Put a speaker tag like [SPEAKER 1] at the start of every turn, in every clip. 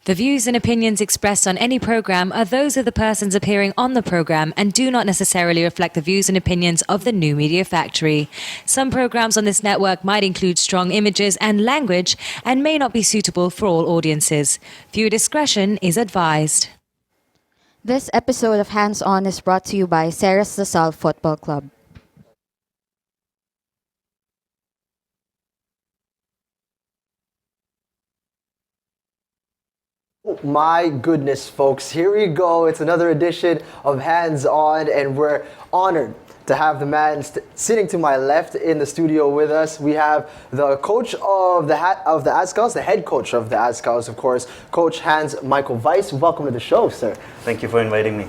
[SPEAKER 1] The views and opinions expressed on any program are those of the persons appearing on the program and do not necessarily reflect the views and opinions of the New Media Factory. Some programs on this network might include strong images and language and may not be suitable for all audiences. Viewer discretion is advised.
[SPEAKER 2] This episode of Hands On is brought to you by Ceres Lasal Football Club.
[SPEAKER 3] My goodness, folks, here we go. It's another edition of Hands On, and we're honored to have the man sitting to my left in the studio with us. We have the coach of the Azkals, the head coach of the Azkals, of course, Coach Michael Weiß. Welcome to the show, sir.
[SPEAKER 4] Thank you for inviting me.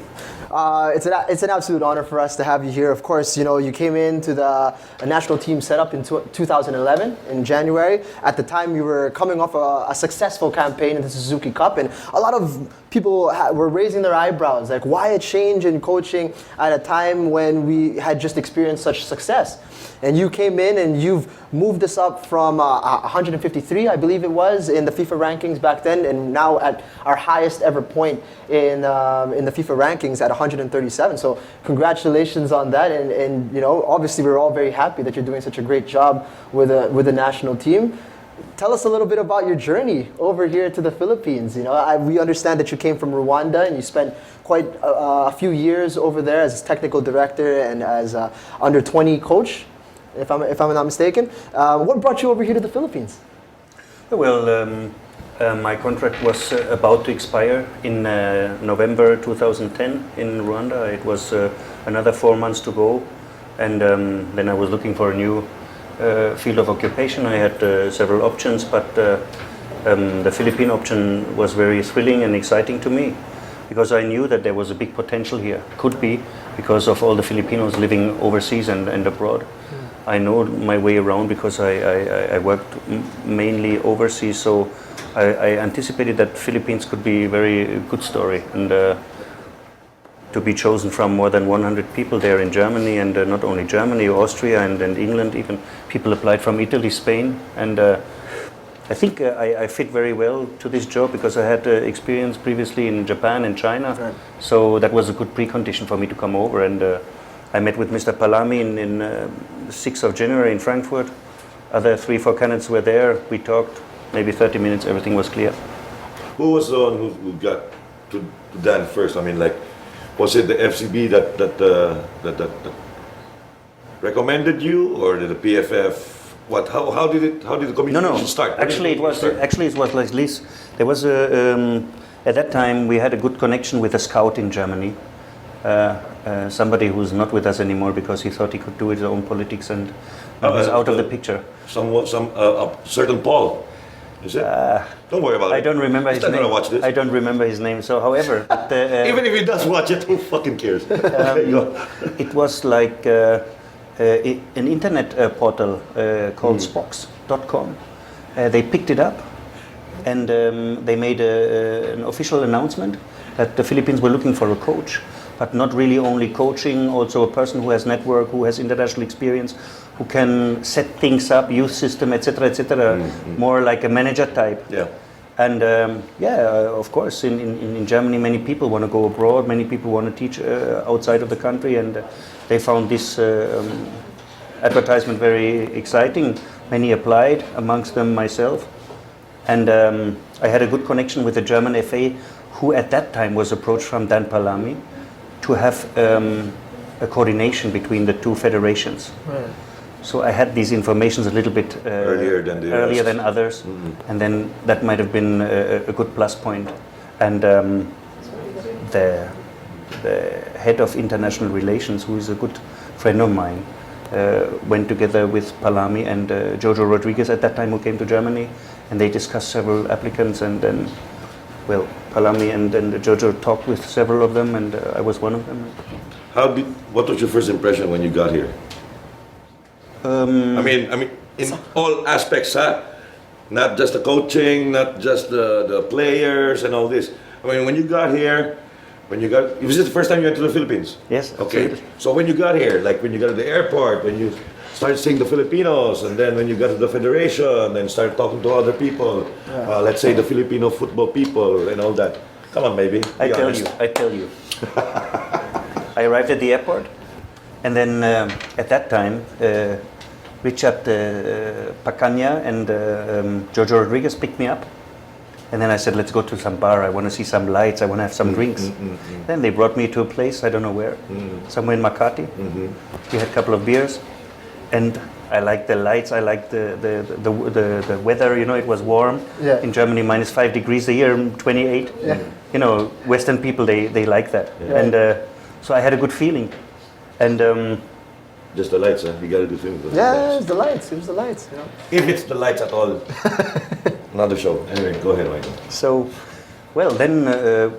[SPEAKER 3] It's an absolute honor for us to have you here. Of course, you know, you came into the national team setup in 2011 in January. At the time, you were coming off a successful campaign in the Suzuki Cup, and a lot of people were raising their eyebrows, like, why a change in coaching at a time when we had just experienced such success? And you came in and you've moved us up from 153, I believe it was, in the FIFA rankings back then, and now at our highest ever point in the FIFA rankings at 137. So congratulations on that, and you know, obviously we're all very happy that you're doing such a great job with the national team. Tell us a little bit about your journey over here to the Philippines. You know, we understand that you came from Rwanda and you spent quite a few years over there as technical director and as under 20 coach, if I'm not mistaken. What brought you over here to the Philippines?
[SPEAKER 4] Well, my contract was about to expire in November 2010 in Rwanda. It was another 4 months to go, and then I was looking for a new field of occupation. I had several options, but the Philippine option was very thrilling and exciting to me because I knew that there was a big potential here. Could be because of all the Filipinos living overseas and abroad. I know my way around because I worked mainly overseas, so I anticipated that Philippines could be a very good story, and to be chosen from more than 100 people there in Germany, and not only Germany, Austria and England, even people applied from Italy, Spain, and I think I fit very well to this job because I had experience previously in Japan and China, right. So that was a good precondition for me to come over, and I met with Mr. Palami in 6th of January in Frankfurt. Other 3-4 candidates were there. We talked maybe 30 minutes, everything was clear.
[SPEAKER 5] Who was the one who got to Dan first? I mean, like, was it the FCB that recommended you, or did the PFF? What? How did the communication start?
[SPEAKER 4] Actually, it was like this. There was at that time we had a good connection with a scout in Germany, somebody who's not with us anymore because he thought he could do his own politics and was out of the picture.
[SPEAKER 5] Some certain Paul. Is it? Don't worry about it.
[SPEAKER 4] I don't remember his name.
[SPEAKER 5] Watch this.
[SPEAKER 4] I don't remember his name. So, however,
[SPEAKER 5] even if he does watch it, who fucking cares?
[SPEAKER 4] It was like an internet portal called Spox.com. They picked it up, and they made an official announcement that the Philippines were looking for a coach, but not really only coaching, also a person who has network, who has international experience, who can set things up, youth system, etc., etc. More like a manager type.
[SPEAKER 5] Yeah.
[SPEAKER 4] And of course, in Germany, many people want to go abroad. Many people want to teach outside of the country, and they found this advertisement very exciting. Many applied, amongst them myself, and I had a good connection with the German FA, who at that time was approached from Dan Palami to have a coordination between the two federations. Right. So I had these informations a little bit earlier than others, and then that might have been a good plus point. And the head of international relations, who is a good friend of mine, went together with Palami and Jojo Rodriguez at that time, who came to Germany, and they discussed several applicants, and then, well, Palami and Jojo talked with several of them, and I was one of them.
[SPEAKER 5] What was your first impression when you got here? I mean, in all aspects, huh? Not just the coaching, not just the players and all this. I mean, when you got here, was this the first time you went to the Philippines?
[SPEAKER 4] Yes.
[SPEAKER 5] Okay. Absolutely. So when you got here, like when you got to the airport, when you start seeing the Filipinos, and then when you got to the federation, then start talking to other people, let's say the Filipino football people and all that. Come on, baby.
[SPEAKER 4] I
[SPEAKER 5] be
[SPEAKER 4] tell
[SPEAKER 5] honest.
[SPEAKER 4] you, I tell you. I arrived at the airport, and then at that time, Richard Pacanya and Jojo Rodriguez picked me up. And then I said, let's go to some bar. I want to see some lights. I want to have some drinks. Then they brought me to a place, I don't know where, somewhere in Makati. We had a couple of beers. And I liked the lights. I liked the weather. You know, it was warm.
[SPEAKER 3] Yeah.
[SPEAKER 4] In Germany, -5 degrees a year, 28.
[SPEAKER 3] Yeah.
[SPEAKER 4] You know, Western people, they like that.
[SPEAKER 3] Yeah.
[SPEAKER 4] And so I had a good feeling. And
[SPEAKER 5] Just the lights, huh? You gotta do things with the
[SPEAKER 3] Yeah,
[SPEAKER 5] lights.
[SPEAKER 3] it was the lights. It was the lights. You know.
[SPEAKER 5] If it's the lights at all. Another show. Anyway, go ahead, Michael.
[SPEAKER 4] so, well, then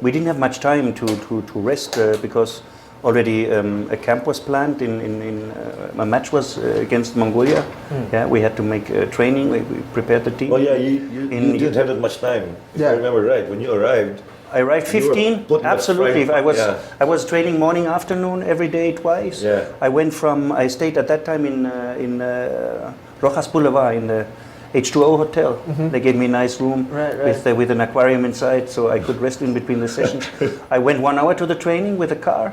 [SPEAKER 4] we didn't have much time to rest because already a camp was planned. A match was against Mongolia. Yeah, we had to make training. We prepared the team.
[SPEAKER 5] Oh yeah, you didn't have that much time. If
[SPEAKER 3] Yeah.
[SPEAKER 5] I remember right, when you arrived.
[SPEAKER 4] I arrived
[SPEAKER 5] You were
[SPEAKER 4] 15.
[SPEAKER 5] put in the
[SPEAKER 4] Absolutely.
[SPEAKER 5] frying pan,
[SPEAKER 4] I was training morning, afternoon, every day, twice.
[SPEAKER 5] Yeah.
[SPEAKER 4] I stayed at that time in Rojas Boulevard in the H2O hotel. They gave me a nice room
[SPEAKER 3] Right, right.
[SPEAKER 4] with an aquarium inside, so I could rest in between the sessions. I went 1 hour to the training with a car,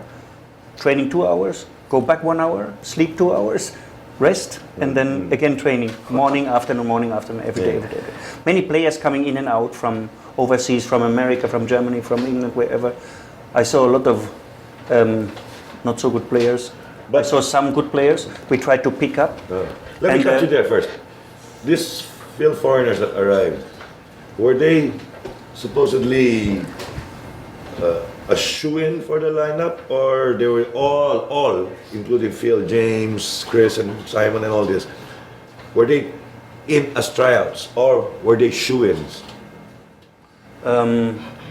[SPEAKER 4] training 2 hours, go back 1 hour, sleep 2 hours, rest, and then again training morning, afternoon, every day, every day. Many players coming in and out from overseas, from America, from Germany, from England, wherever. I saw a lot of not so good players. I saw some good players. We tried to pick up.
[SPEAKER 5] Let me
[SPEAKER 4] And,
[SPEAKER 5] cut you there first. These field foreigners that arrived, were they supposedly a shoe-in for the lineup, or they were all, including Phil, James, Chris, and Simon, and all this, were they in as tryouts, or were they shoe-ins?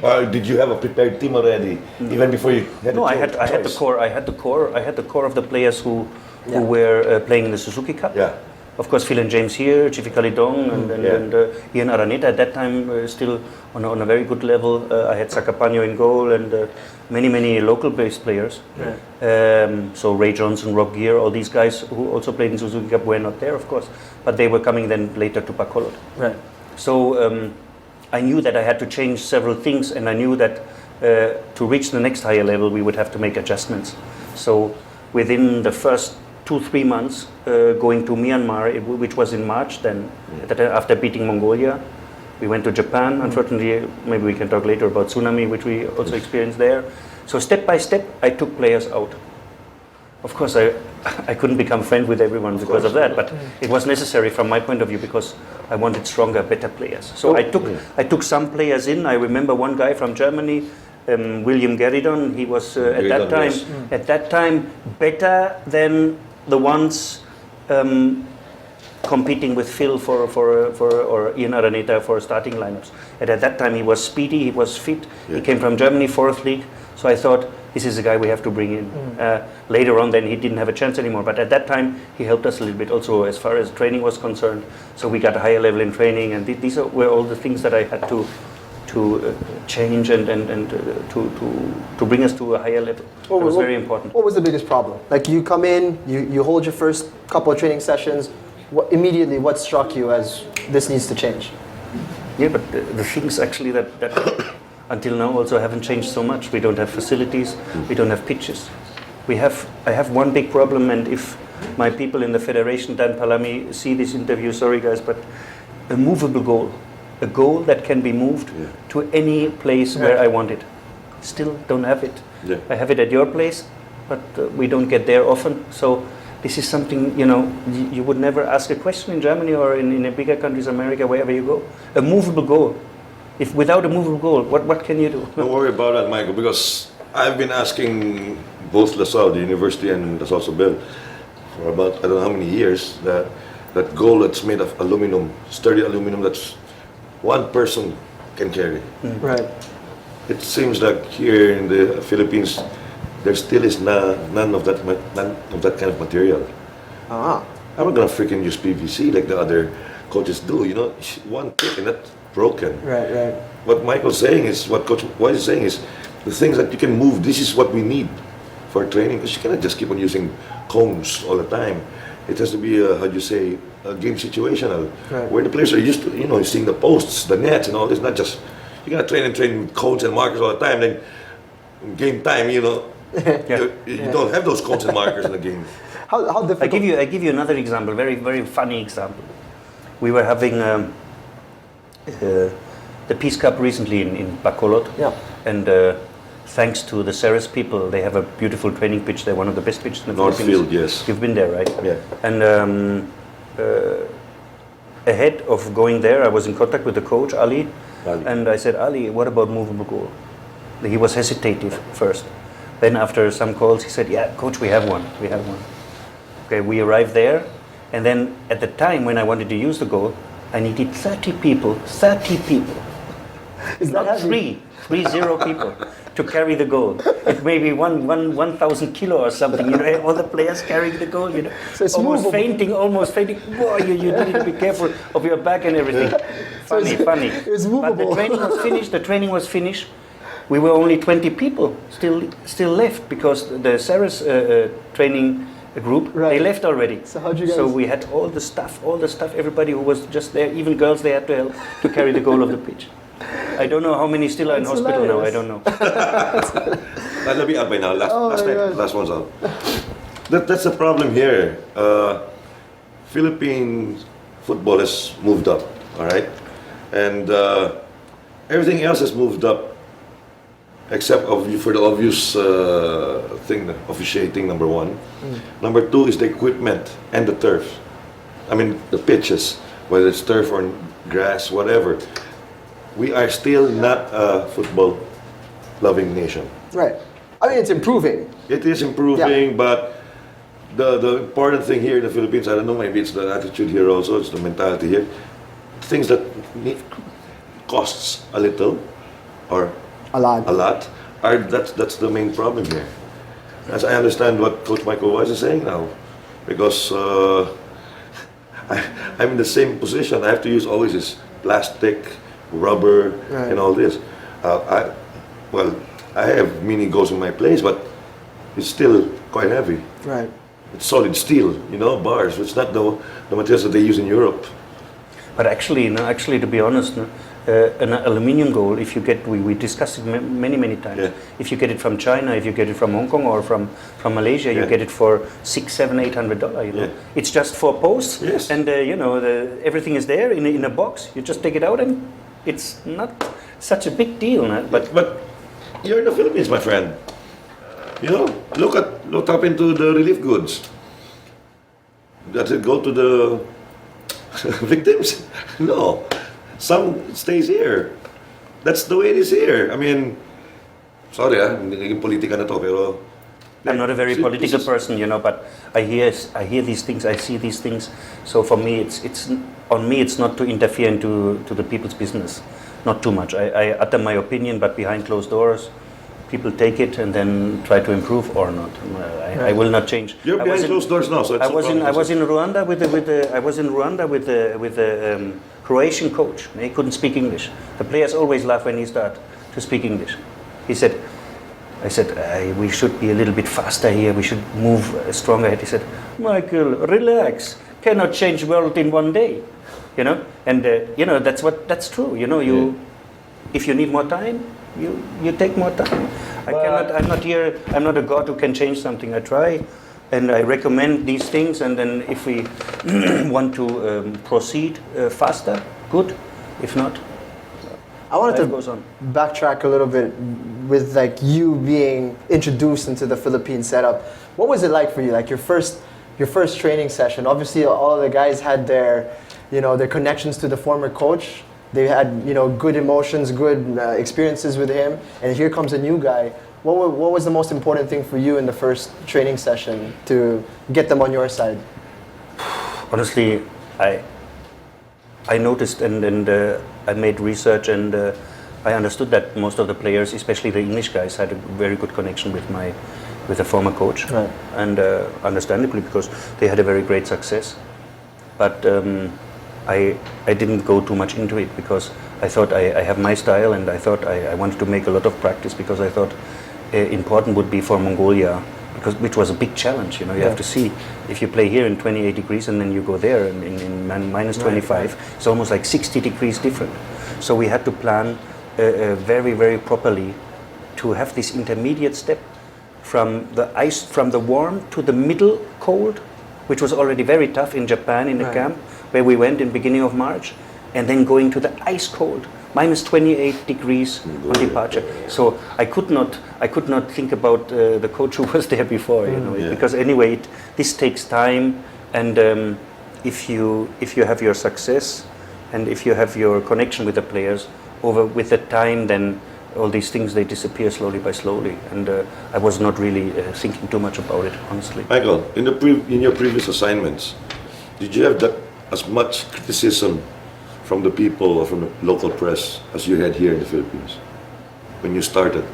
[SPEAKER 5] Or did you have a prepared team already, even before you had
[SPEAKER 4] No,
[SPEAKER 5] the
[SPEAKER 4] I had the
[SPEAKER 5] choice?
[SPEAKER 4] core. I had the core of the players who were playing in the Suzuki Cup.
[SPEAKER 5] Yeah.
[SPEAKER 4] Of course, Phil and James here, Chifi Kalidong, and Ian Araneta at that time still on a very good level. I had Sakapanyo in goal and many local-based players. So Ray Johnson, Rob Gear, all these guys who also played in Suzuki Cup were not there, of course, but they were coming then later to Bacolod.
[SPEAKER 3] Right.
[SPEAKER 4] So I knew that I had to change several things, and I knew that to reach the next higher level, we would have to make adjustments. So within the first 2-3 months, going to Myanmar, which was in March then, after beating Mongolia, we went to Japan. Unfortunately, maybe we can talk later about tsunami, which we also experienced there. So step by step, I took players out. Of course, I couldn't become friends with everyone because of that, but it was necessary from my point of view because I wanted stronger, better players. So I took some players in. I remember one guy from Germany, William Geridon. He was at that time better than the ones competing with Phil or Ian Araneta for starting lineups. And at that time he was speedy, he was fit. He came from Germany, 4th league. So I thought, this is the guy we have to bring in. Later on, then he didn't have a chance anymore. But at that time, he helped us a little bit also as far as training was concerned. So we got a higher level in training, and these were all the things that I had to change and to bring us to a higher level. It was very important.
[SPEAKER 3] What was the biggest problem? Like you come in, you hold your first couple of training sessions. Immediately, what struck you as this needs to change?
[SPEAKER 4] Yeah, but the things actually that until now also haven't changed so much. We don't have facilities, we don't have pitches. I have one big problem, and if my people in the federation, Dan Palami, see this interview, sorry guys, but a movable goal. A goal that can be moved to any place where I want it. Still don't have it.
[SPEAKER 5] Yeah.
[SPEAKER 4] I have it at your place, but we don't get there often. So this is something, you would never ask a question in Germany or in the bigger countries, America, wherever you go. A movable goal. If without a movable goal, what can you do?
[SPEAKER 5] Don't worry about that, Michael, because I've been asking both LaSalle, the university, and LaSalle Sobel for about, I don't know how many years, that goal that's made of aluminum, sturdy aluminum, that's one person can carry.
[SPEAKER 3] Right.
[SPEAKER 5] It seems like here in the Philippines, there still is none of that kind of material.
[SPEAKER 3] Ah.
[SPEAKER 5] I'm not gonna freaking use PVC like the other coaches do. One kick and that's broken.
[SPEAKER 3] Right.
[SPEAKER 5] What Michael's saying is, what Coach Weiss is saying is, the things that you can move. This is what we need for training, because you cannot just keep on using cones all the time. it has to be a, how do you say, a game situational,
[SPEAKER 3] Right.
[SPEAKER 5] where the players are used to, seeing the posts, the nets, and all this. Not just you're gonna train with cones and markers all the time. Then in game time, you don't have those cones and markers in the game.
[SPEAKER 3] How difficult?
[SPEAKER 4] I give you another example, very very funny example. We were having the Peace Cup recently in Bacolod,
[SPEAKER 3] Yeah.
[SPEAKER 4] and thanks to the Ceres people, they have a beautiful training pitch. They're one of the best pitches in the Philippines.
[SPEAKER 5] Northfield, yes.
[SPEAKER 4] You've been there, right?
[SPEAKER 5] Yeah.
[SPEAKER 4] And ahead of going there, I was in contact with the coach, Ali. And I said, Ali, what about movable goal? He was hesitative first. Then after some calls, he said, yeah, coach, we have one. Okay, we arrived there. And then at the time when I wanted to use the goal, I needed 30 people.
[SPEAKER 3] Is that
[SPEAKER 4] Not
[SPEAKER 3] heavy?
[SPEAKER 4] 30 people to carry the goal. It may be 1,000 kilo or something. All the players carrying the goal.
[SPEAKER 3] So it's
[SPEAKER 4] almost
[SPEAKER 3] movable.
[SPEAKER 4] fainting. Boy, you need to be careful of your back and everything. Funny.
[SPEAKER 3] It's
[SPEAKER 4] But the
[SPEAKER 3] movable.
[SPEAKER 4] training was finished. We were only 20 people still left because the Ceres training group
[SPEAKER 3] Right.
[SPEAKER 4] they left already.
[SPEAKER 3] So how'd you guys-
[SPEAKER 4] So we had all the stuff. Everybody who was just there, even girls, they had to help to carry the goal of the pitch. I don't know how many still are in
[SPEAKER 3] That's
[SPEAKER 4] hospital now. I
[SPEAKER 3] hilarious.
[SPEAKER 4] don't know.
[SPEAKER 5] That'll be out by now.
[SPEAKER 3] Oh
[SPEAKER 5] Last
[SPEAKER 3] my
[SPEAKER 5] time.
[SPEAKER 3] God.
[SPEAKER 5] Last one's out. That's the problem here. Philippine football has moved up, all right? And everything else has moved up except for the obvious thing, the officiating, number one. Number two is the equipment and the turf. I mean, the pitches, whether it's turf or grass, whatever. We are still not a football-loving nation.
[SPEAKER 3] Right. I mean, it's improving.
[SPEAKER 5] It is improving, but the important thing here in the Philippines, I don't know, maybe it's the attitude here also, it's the mentality here. Things that costs a little or
[SPEAKER 3] A lot.
[SPEAKER 5] that's the main problem here. As I understand what Coach Michael Weiß is saying now, because I'm in the same position. I have to use always this plastic, rubber,
[SPEAKER 3] Right.
[SPEAKER 5] and all this. I have mini goals in my place, but it's still quite heavy.
[SPEAKER 3] Right.
[SPEAKER 5] It's solid steel, bars. It's not the materials that they use in Europe.
[SPEAKER 4] But actually, to be honest, an aluminium goal, if you get, we discussed it many times.
[SPEAKER 5] Yeah.
[SPEAKER 4] If you get it from China, if you get it from Hong Kong or from Malaysia, you
[SPEAKER 5] Yeah.
[SPEAKER 4] get it for $600, $700,
[SPEAKER 5] Yeah.
[SPEAKER 4] It's just 4 posts,
[SPEAKER 5] Yes.
[SPEAKER 4] and everything is there in a box. You just take it out, and it's not such a big deal. No?
[SPEAKER 5] But you're in the Philippines, my friend. Look up into the relief goods. Does it go to the victims? No. Some stays here. That's the way it is here. I mean, sorry naging politika na to, pero
[SPEAKER 4] I'm not a very
[SPEAKER 5] this
[SPEAKER 4] political
[SPEAKER 5] is-
[SPEAKER 4] person, but I hear these things, I see these things. So for me, it's on me. It's not to interfere into the people's business, not too much. I utter my opinion, but behind closed doors, people take it and then try to improve or not. I will not change.
[SPEAKER 5] You're
[SPEAKER 4] I
[SPEAKER 5] behind
[SPEAKER 4] was in-
[SPEAKER 5] closed doors now, so it's
[SPEAKER 4] I was in
[SPEAKER 5] problem.
[SPEAKER 4] Rwanda with the Croatian coach. He couldn't speak English. The players always laugh when he start to speak English. I said, we should be a little bit faster here. We should move stronger. He said, Michael, relax. Cannot change world in one day. And that's true. If you need more time, you take more time. I'm not here. I'm not a god who can change something. I try, and I recommend these things. And then if we want to proceed faster, good. If not,
[SPEAKER 3] I wanted
[SPEAKER 4] life
[SPEAKER 3] to
[SPEAKER 4] goes on.
[SPEAKER 3] backtrack a little bit with you being introduced into the Philippine setup. What was it like for you? Like your first training session. Obviously, all the guys had their connections to the former coach. They had good emotions, good experiences with him, and here comes a new guy. What was the most important thing for you in the first training session to get them on your side?
[SPEAKER 4] Honestly, I noticed and I made research and I understood that most of the players, especially the English guys, had a very good connection with the former coach,
[SPEAKER 3] Right.
[SPEAKER 4] and understandably because they had a very great success. But I didn't go too much into it because I thought I have my style and I thought I wanted to make a lot of practice because I thought important would be for Mongolia because which was a big challenge. You know, you have to see if you play here in 28 degrees and then you go there in minus 25. It's almost like 60 degrees different. So we had to plan very, very properly to have this intermediate step from the ice, from the warm to the middle cold, which was already very tough in Japan in the camp where we went in beginning of March, and then going to the ice cold, minus 28 degrees on departure. So I could not think about the coach who was there before, you know, because anyway this takes time, and if you have your success and if you have your connection with the players with the time, then all these things, they disappear slowly by slowly, and I was not really thinking too much about it, honestly.
[SPEAKER 5] Michael, in your previous assignments, did you have as much criticism from the people or from the local press as you had here in the Philippines when you started?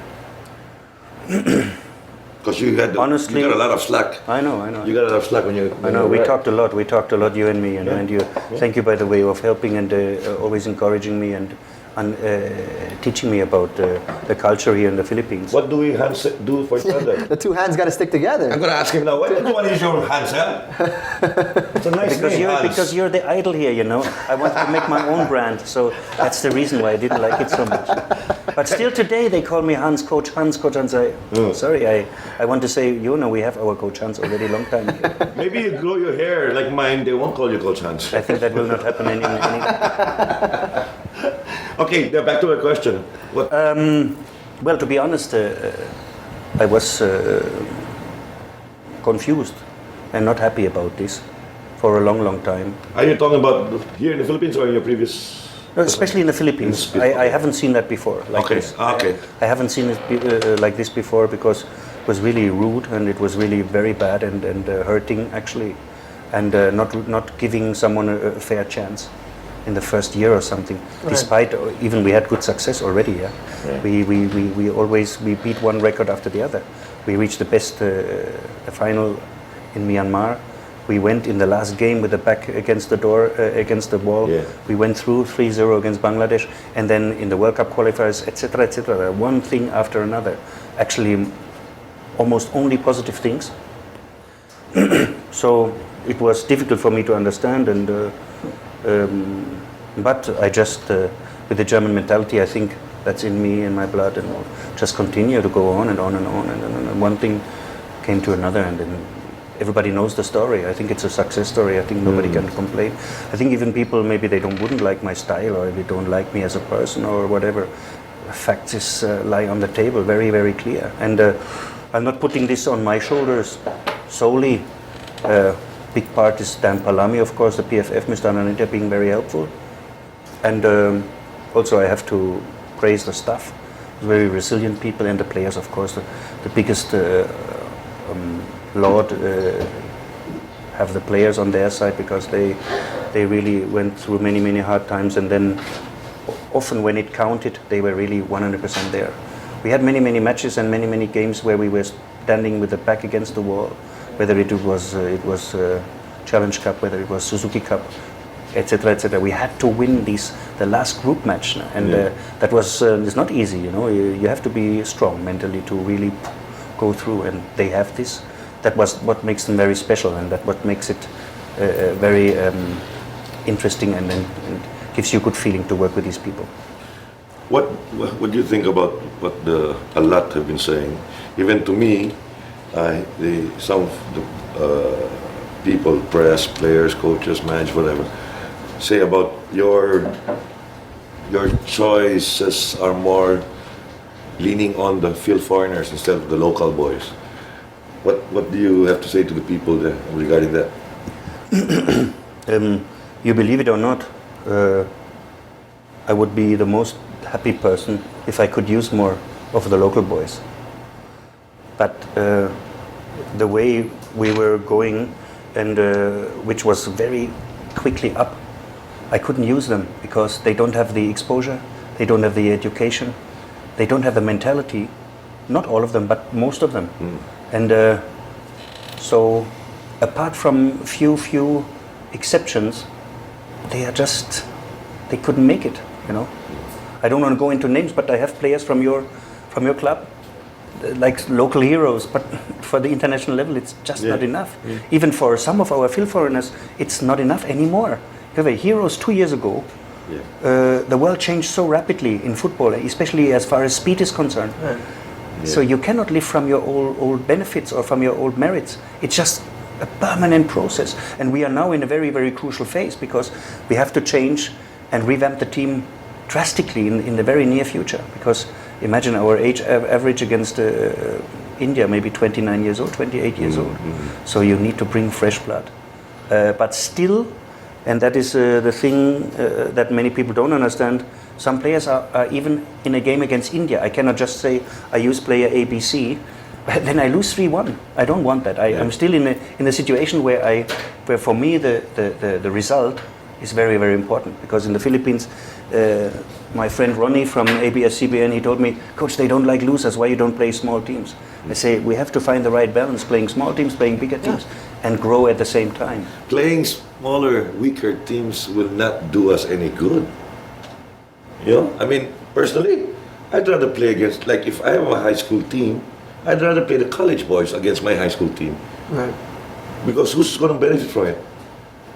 [SPEAKER 5] Because you got a lot of slack.
[SPEAKER 4] I know.
[SPEAKER 5] You got a lot of slack when you.
[SPEAKER 4] I know. We talked a lot, you and me, and you. Thank you, by the way, of helping and always encouraging me and teaching me about the culture here in the Philippines.
[SPEAKER 5] What do we hands do for each other?
[SPEAKER 3] The two hands got to stick together.
[SPEAKER 5] I'm gonna ask him now. Why don't you want to use your hands, huh? It's a nice name, Hans.
[SPEAKER 4] Because you're the idol here, you know. I wanted to make my own brand, so that's the reason why I didn't like it so much. But still today they call me Hans, Coach Hans, Coach Hans. Sorry, I want to say, you know, we have our Coach Hans already a long time here.
[SPEAKER 5] Maybe you grow your hair like mine, they won't call you Coach Hans.
[SPEAKER 4] I think that will not happen any.
[SPEAKER 5] Okay, back to my question. What?
[SPEAKER 4] Well, to be honest, I was confused and not happy about this for a long, long time.
[SPEAKER 5] Are you talking about here in the Philippines or in your previous?
[SPEAKER 4] No, especially in the Philippines. I haven't seen that before. Like this.
[SPEAKER 5] Okay.
[SPEAKER 4] I haven't seen it like this before, because it was really rude and it was really very bad and hurting actually, and not giving someone a fair chance in the first year or something. Despite even we had good success already. Yeah. We beat one record after the other. We reached the best the final in Myanmar. We went in the last game with the back against the door, against the wall. Yeah. We went through 3-0 against Bangladesh, and then in the World Cup qualifiers, etc., etc. One thing after another. Actually, almost only positive things. So it was difficult for me to understand, and but I just, with the German mentality, I think that's in me, in my blood, and just continue to go on and on and on, and one thing came to another, and then everybody knows the story. I think it's a success story. I think nobody can complain. I think even people, maybe they wouldn't like my style, or they don't like me as a person or whatever. Facts is lie on the table, very, very clear. And I'm not putting this on my shoulders solely. Big part is Dan Palami, of course, the PFF, Mr. Ananita, being very helpful. And also I have to praise the staff, very resilient people, and the players, of course. The biggest Lord have the players on their side, because they really went through many, many hard times, and then often when it counted, they were really 100% there. We had many, many matches and many, many games where we were standing with the back against the wall, whether it was Challenge Cup, whether it was Suzuki Cup, etc., etc. We had to win the last group match, and that was it's not easy. You know, you have to be strong mentally to really go through, and they have this. That was what makes them very special, and that what makes it very interesting, and gives you a good feeling to work with these people.
[SPEAKER 5] What do you think about what a lot have been saying? Even to me, some of the people, press, players, coaches, managers, whatever, say about your choices are more leaning on the field foreigners instead of the local boys. What do you have to say to the people there regarding that?
[SPEAKER 4] You believe it or not, I would be the most happy person if I could use more of the local boys. But the way we were going, and which was very quickly up, I couldn't use them because they don't have the exposure, they don't have the education, they don't have the mentality. Not all of them, but most of them. And so, apart from few exceptions, they couldn't make it. You know, I don't want to go into names, but I have players from your club like local heroes, but for the international level, it's just not enough. Even for some of our field foreigners, it's not enough anymore. There were heroes 2 years ago. The world changed so rapidly in football, especially as far as speed is concerned. So you cannot live from your old benefits or from your old merits. It's just a permanent process. And we are now in a very, very crucial phase because we have to change and revamp the team drastically in the very near future. Because imagine our age average against India, maybe 29 years old, 28 years old. So you need to bring fresh blood. But still, and that is the thing that many people don't understand, some players are even in a game against India. I cannot just say, I use player ABC, but then I lose 3-1. I don't want that. I'm still in a situation where for me the result is very, very important. Because in the Philippines, my friend Ronnie from ABS-CBN, he told me, Coach, they don't like losers. Why you don't play small teams? I say, we have to find the right balance, playing small teams, playing bigger teams, and grow at the same time.
[SPEAKER 5] Playing smaller, weaker teams will not do us any good. You know, I mean, personally, I'd rather play against, like if I have a high school team, I'd rather play the college boys against my high school team.
[SPEAKER 3] Right.
[SPEAKER 5] Because who's going to benefit from it?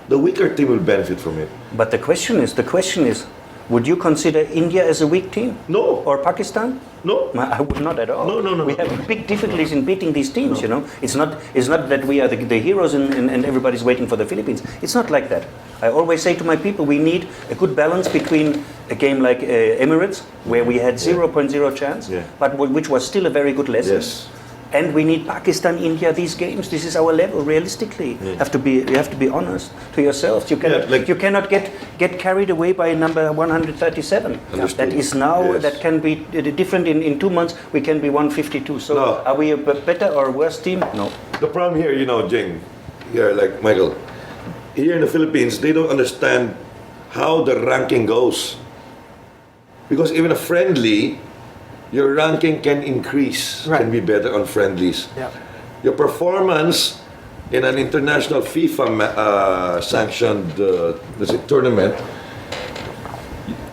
[SPEAKER 5] The weaker team will benefit from it.
[SPEAKER 4] But the question is, would you consider India as a weak team?
[SPEAKER 5] No.
[SPEAKER 4] Or Pakistan?
[SPEAKER 5] No.
[SPEAKER 4] I would not at all.
[SPEAKER 5] No.
[SPEAKER 4] We have big difficulties in beating these teams, you know. It's not that we are the heroes and everybody's waiting for the Philippines. It's not like that. I always say to my people, we need a good balance between a game like Emirates, where we had 0.0 chance, but which was still a very good lesson.
[SPEAKER 5] Yes.
[SPEAKER 4] And we need Pakistan, India, these games. This is our level, realistically. You have to be honest to yourselves. You cannot get carried away by number 137.
[SPEAKER 5] Understood.
[SPEAKER 4] That is now,
[SPEAKER 5] Yes.
[SPEAKER 4] that can be different in 2 months. We can be 152. So
[SPEAKER 5] No.
[SPEAKER 4] are we a better or worse team? No.
[SPEAKER 5] The problem here, you know, Jing, here, like Michael, here in the Philippines, they don't understand how the ranking goes. Because even a friendly, your ranking can increase, can be better on friendlies.
[SPEAKER 3] Yeah.
[SPEAKER 5] Your performance in an international FIFA sanctioned tournament,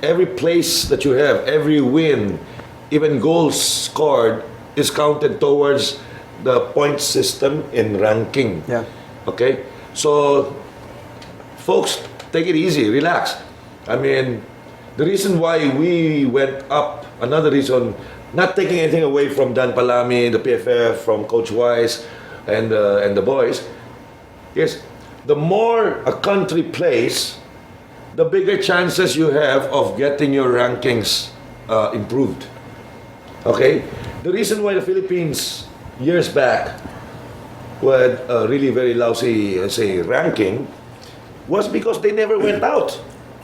[SPEAKER 5] every place that you have, every win, even goals scored is counted towards the point system in ranking.
[SPEAKER 3] Yeah.
[SPEAKER 5] Okay? So, folks, take it easy, relax. I mean, the reason why we went up, another reason, not taking anything away from Dan Palami, the PFF, from Coach Weiß, and the boys, is the more a country plays, the bigger chances you have of getting your rankings improved. Okay? The reason why the Philippines, years back, had a really very lousy, say, ranking, was because they never went out.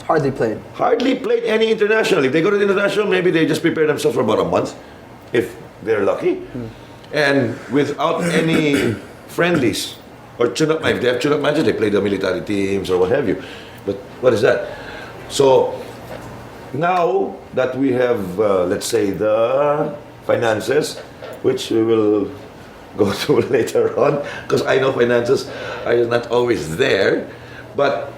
[SPEAKER 3] Hardly played.
[SPEAKER 5] Hardly played any international. If they go to the international, maybe they just prepare themselves for about a month, if they're lucky. And without any friendlies or tune-up, if they have tune-up matches, they play the military teams or what have you. But what is that? So now that we have, let's say, the finances, which we will go to later on, because I know finances are not always there, but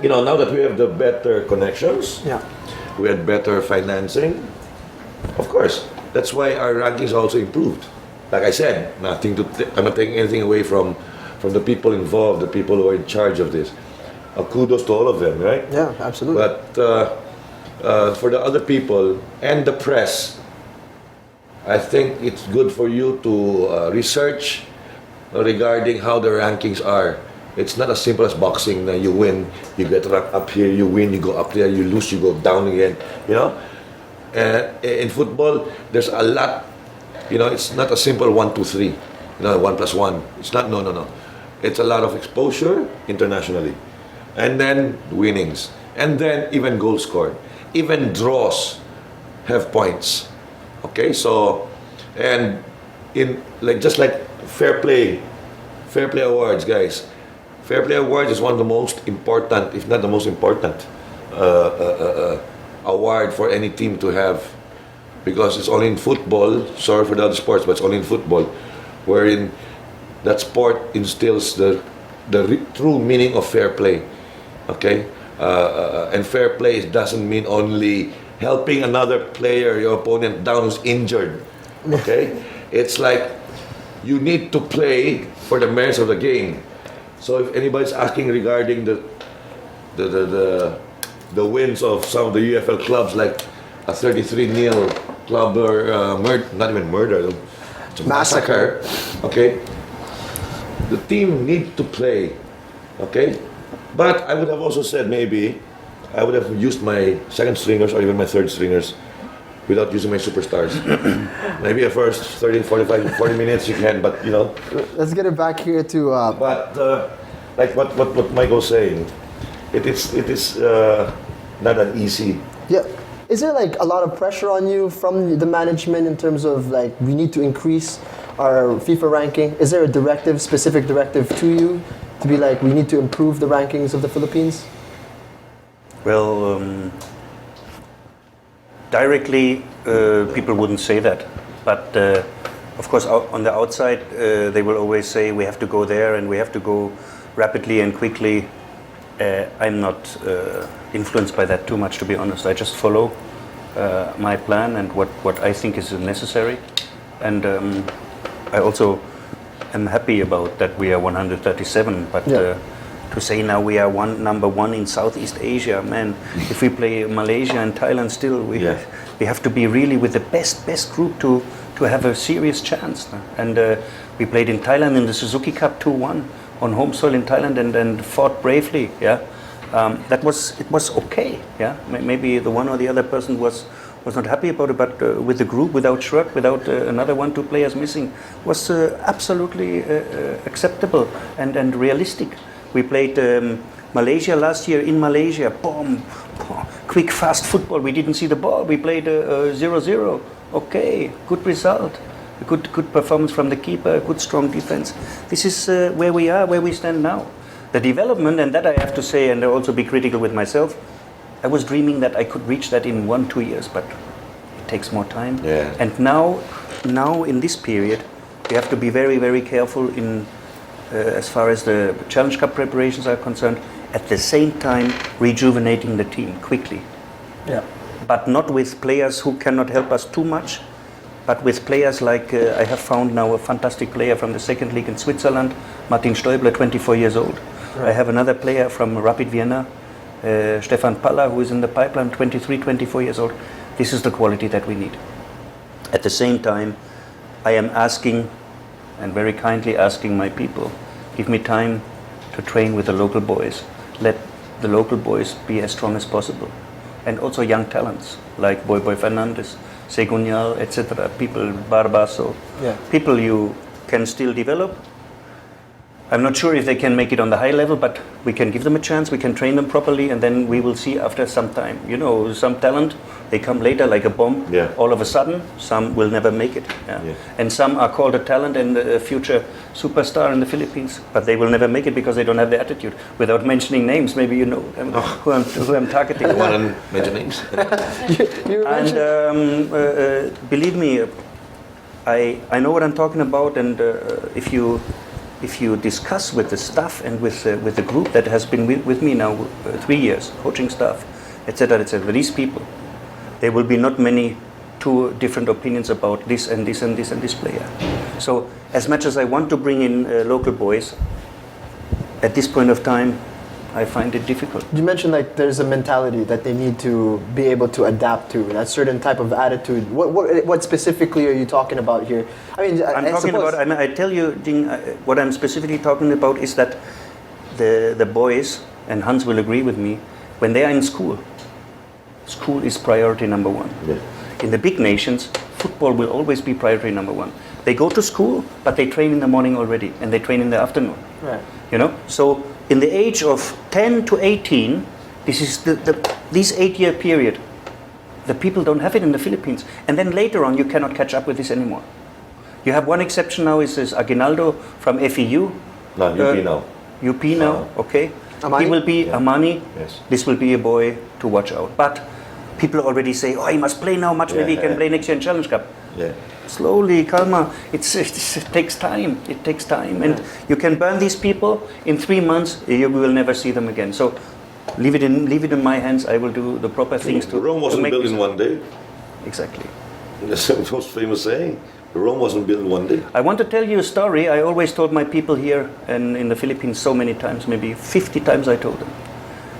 [SPEAKER 5] you know, now that we have the better connections, we had better financing, of course, that's why our rankings also improved. Like I said, I'm not taking anything away from the people involved, the people who are in charge of this. Kudos to all of them, right?
[SPEAKER 3] Yeah, absolutely.
[SPEAKER 5] But for the other people and the press, I think it's good for you to research regarding how the rankings are. It's not as simple as boxing. You win, you get ranked up here, you win, you go up there, you lose, you go down again. You know? In football, there's a lot. You know, it's not a simple 1, 2, 3. You know, 1 plus 1. It's not, no. It's a lot of exposure internationally. And then winnings. And then even goals scored. Even draws have points. Okay, so, and in just like fair play awards, guys. Fair Play Awards is one of the most important, if not the most important, award for any team to have, because it's only in football. Sorry for the other sports, but it's only in football, wherein that sport instills the true meaning of fair play. Okay, and fair play doesn't mean only helping another player, your opponent, down who's injured. Okay, It's like you need to play for the merits of the game. So if anybody's asking regarding the wins of some of the UFL clubs, like a 33-0 club or not even murder, it's a massacre. Okay, the team need to play. Okay, but I would have also said maybe I would have used my second stringers or even my third stringers without using my superstars. Maybe at first 30, 45, 40 minutes you can, but you know.
[SPEAKER 3] Let's get it back here to.
[SPEAKER 5] But like what Michael's saying, it is not that easy.
[SPEAKER 3] Yeah. Is there like a lot of pressure on you from the management in terms of like we need to increase our FIFA ranking? Is there a directive, specific directive to you to be like we need to improve the rankings of the Philippines?
[SPEAKER 4] Well, directly, people wouldn't say that, but of course, on the outside, they will always say we have to go there and we have to go rapidly and quickly. I'm not influenced by that too much, to be honest. I just follow my plan and what I think is necessary, and I also am happy about that we are 137. But to say now we are number one in Southeast Asia, man, if we play Malaysia and Thailand still, we have to be really with the best group to have a serious chance. And we played in Thailand in the Suzuki Cup 2-1 on home soil in Thailand and fought bravely. Yeah, it was okay. Yeah, maybe the one or the other person was not happy about it, but with the group, without Shrug, without another 1-2 players missing, was absolutely acceptable and realistic. We played Malaysia last year in Malaysia. Boom, quick, fast football. We didn't see the ball. We played 0-0. Okay, good result. A good performance from the keeper. Good, strong defense. This is where we are, where we stand now. The development, and that I have to say, and also be critical with myself. I was dreaming that I could reach that in 1-2 years, but it takes more time.
[SPEAKER 5] Yeah.
[SPEAKER 4] And now in this period, we have to be very, very careful in. As far as the Challenge Cup preparations are concerned, at the same time rejuvenating the team quickly.
[SPEAKER 3] Yeah.
[SPEAKER 4] But not with players who cannot help us too much, but with players like, I have found now a fantastic player from the second league in Switzerland, Martin Stoibler, 24 years old. Right. I have another player from Rapid Vienna, Stefan Palla, who is in the pipeline, 23, 24 years old. This is the quality that we need. At the same time, I am asking, and very kindly asking my people, give me time to train with the local boys. Let the local boys be as strong as possible. And also young talents, like Boy Fernandez, Segunyal, etc. People, Barbaso, people you can still develop. I'm not sure if they can make it on the high level, but we can give them a chance, we can train them properly, and then we will see after some time. You know, some talent, they come later like a bomb.
[SPEAKER 5] Yeah.
[SPEAKER 4] All of a sudden, some will never make it. Yeah. Yeah. And some are called a talent and a future superstar in the Philippines, but they will never make it because they don't have the attitude. Without mentioning names, maybe you know who I'm targeting.
[SPEAKER 5] I want to mention names.
[SPEAKER 4] And believe me, I know what I'm talking about, and if you discuss with the staff and with the group that has been with me now 3 years, coaching staff, etc., these people, there will be not many two different opinions about this and this and this and this player. So as much as I want to bring in local boys, at this point of time, I find it difficult.
[SPEAKER 3] You mentioned like there's a mentality that they need to be able to adapt to, that certain type of attitude. What specifically are you talking about here? I mean,
[SPEAKER 4] I tell you, Jing, what I'm specifically talking about is that the boys, and Hans will agree with me, when they are in school is priority number one. Yeah. In the big nations, football will always be priority number one. They go to school, but they train in the morning already, and they train in the afternoon.
[SPEAKER 3] Right.
[SPEAKER 4] You know, so in the age of 10 to 18, this is this 8-year period. The people don't have it in the Philippines, and then later on, you cannot catch up with this anymore. You have one exception now. Is Aguinaldo from FEU?
[SPEAKER 5] No, UP now.
[SPEAKER 4] UP now, okay.
[SPEAKER 3] Amani?
[SPEAKER 4] He will be Amani.
[SPEAKER 5] Yes.
[SPEAKER 4] This will be a boy to watch out. But people already say, oh, he must play now much. Maybe he can play next year in Challenge Cup.
[SPEAKER 5] Yeah.
[SPEAKER 4] Slowly, calma. It takes time. It takes time, and you can burn these people in 3 months. You will never see them again. So, leave it in my hands. I will do the proper things to.
[SPEAKER 5] Rome wasn't
[SPEAKER 4] make
[SPEAKER 5] built in one day.
[SPEAKER 4] Exactly.
[SPEAKER 5] That's the most famous saying. Rome wasn't built in one day.
[SPEAKER 4] I want to tell you a story. I always told my people here and in the Philippines so many times, maybe 50 times I told them.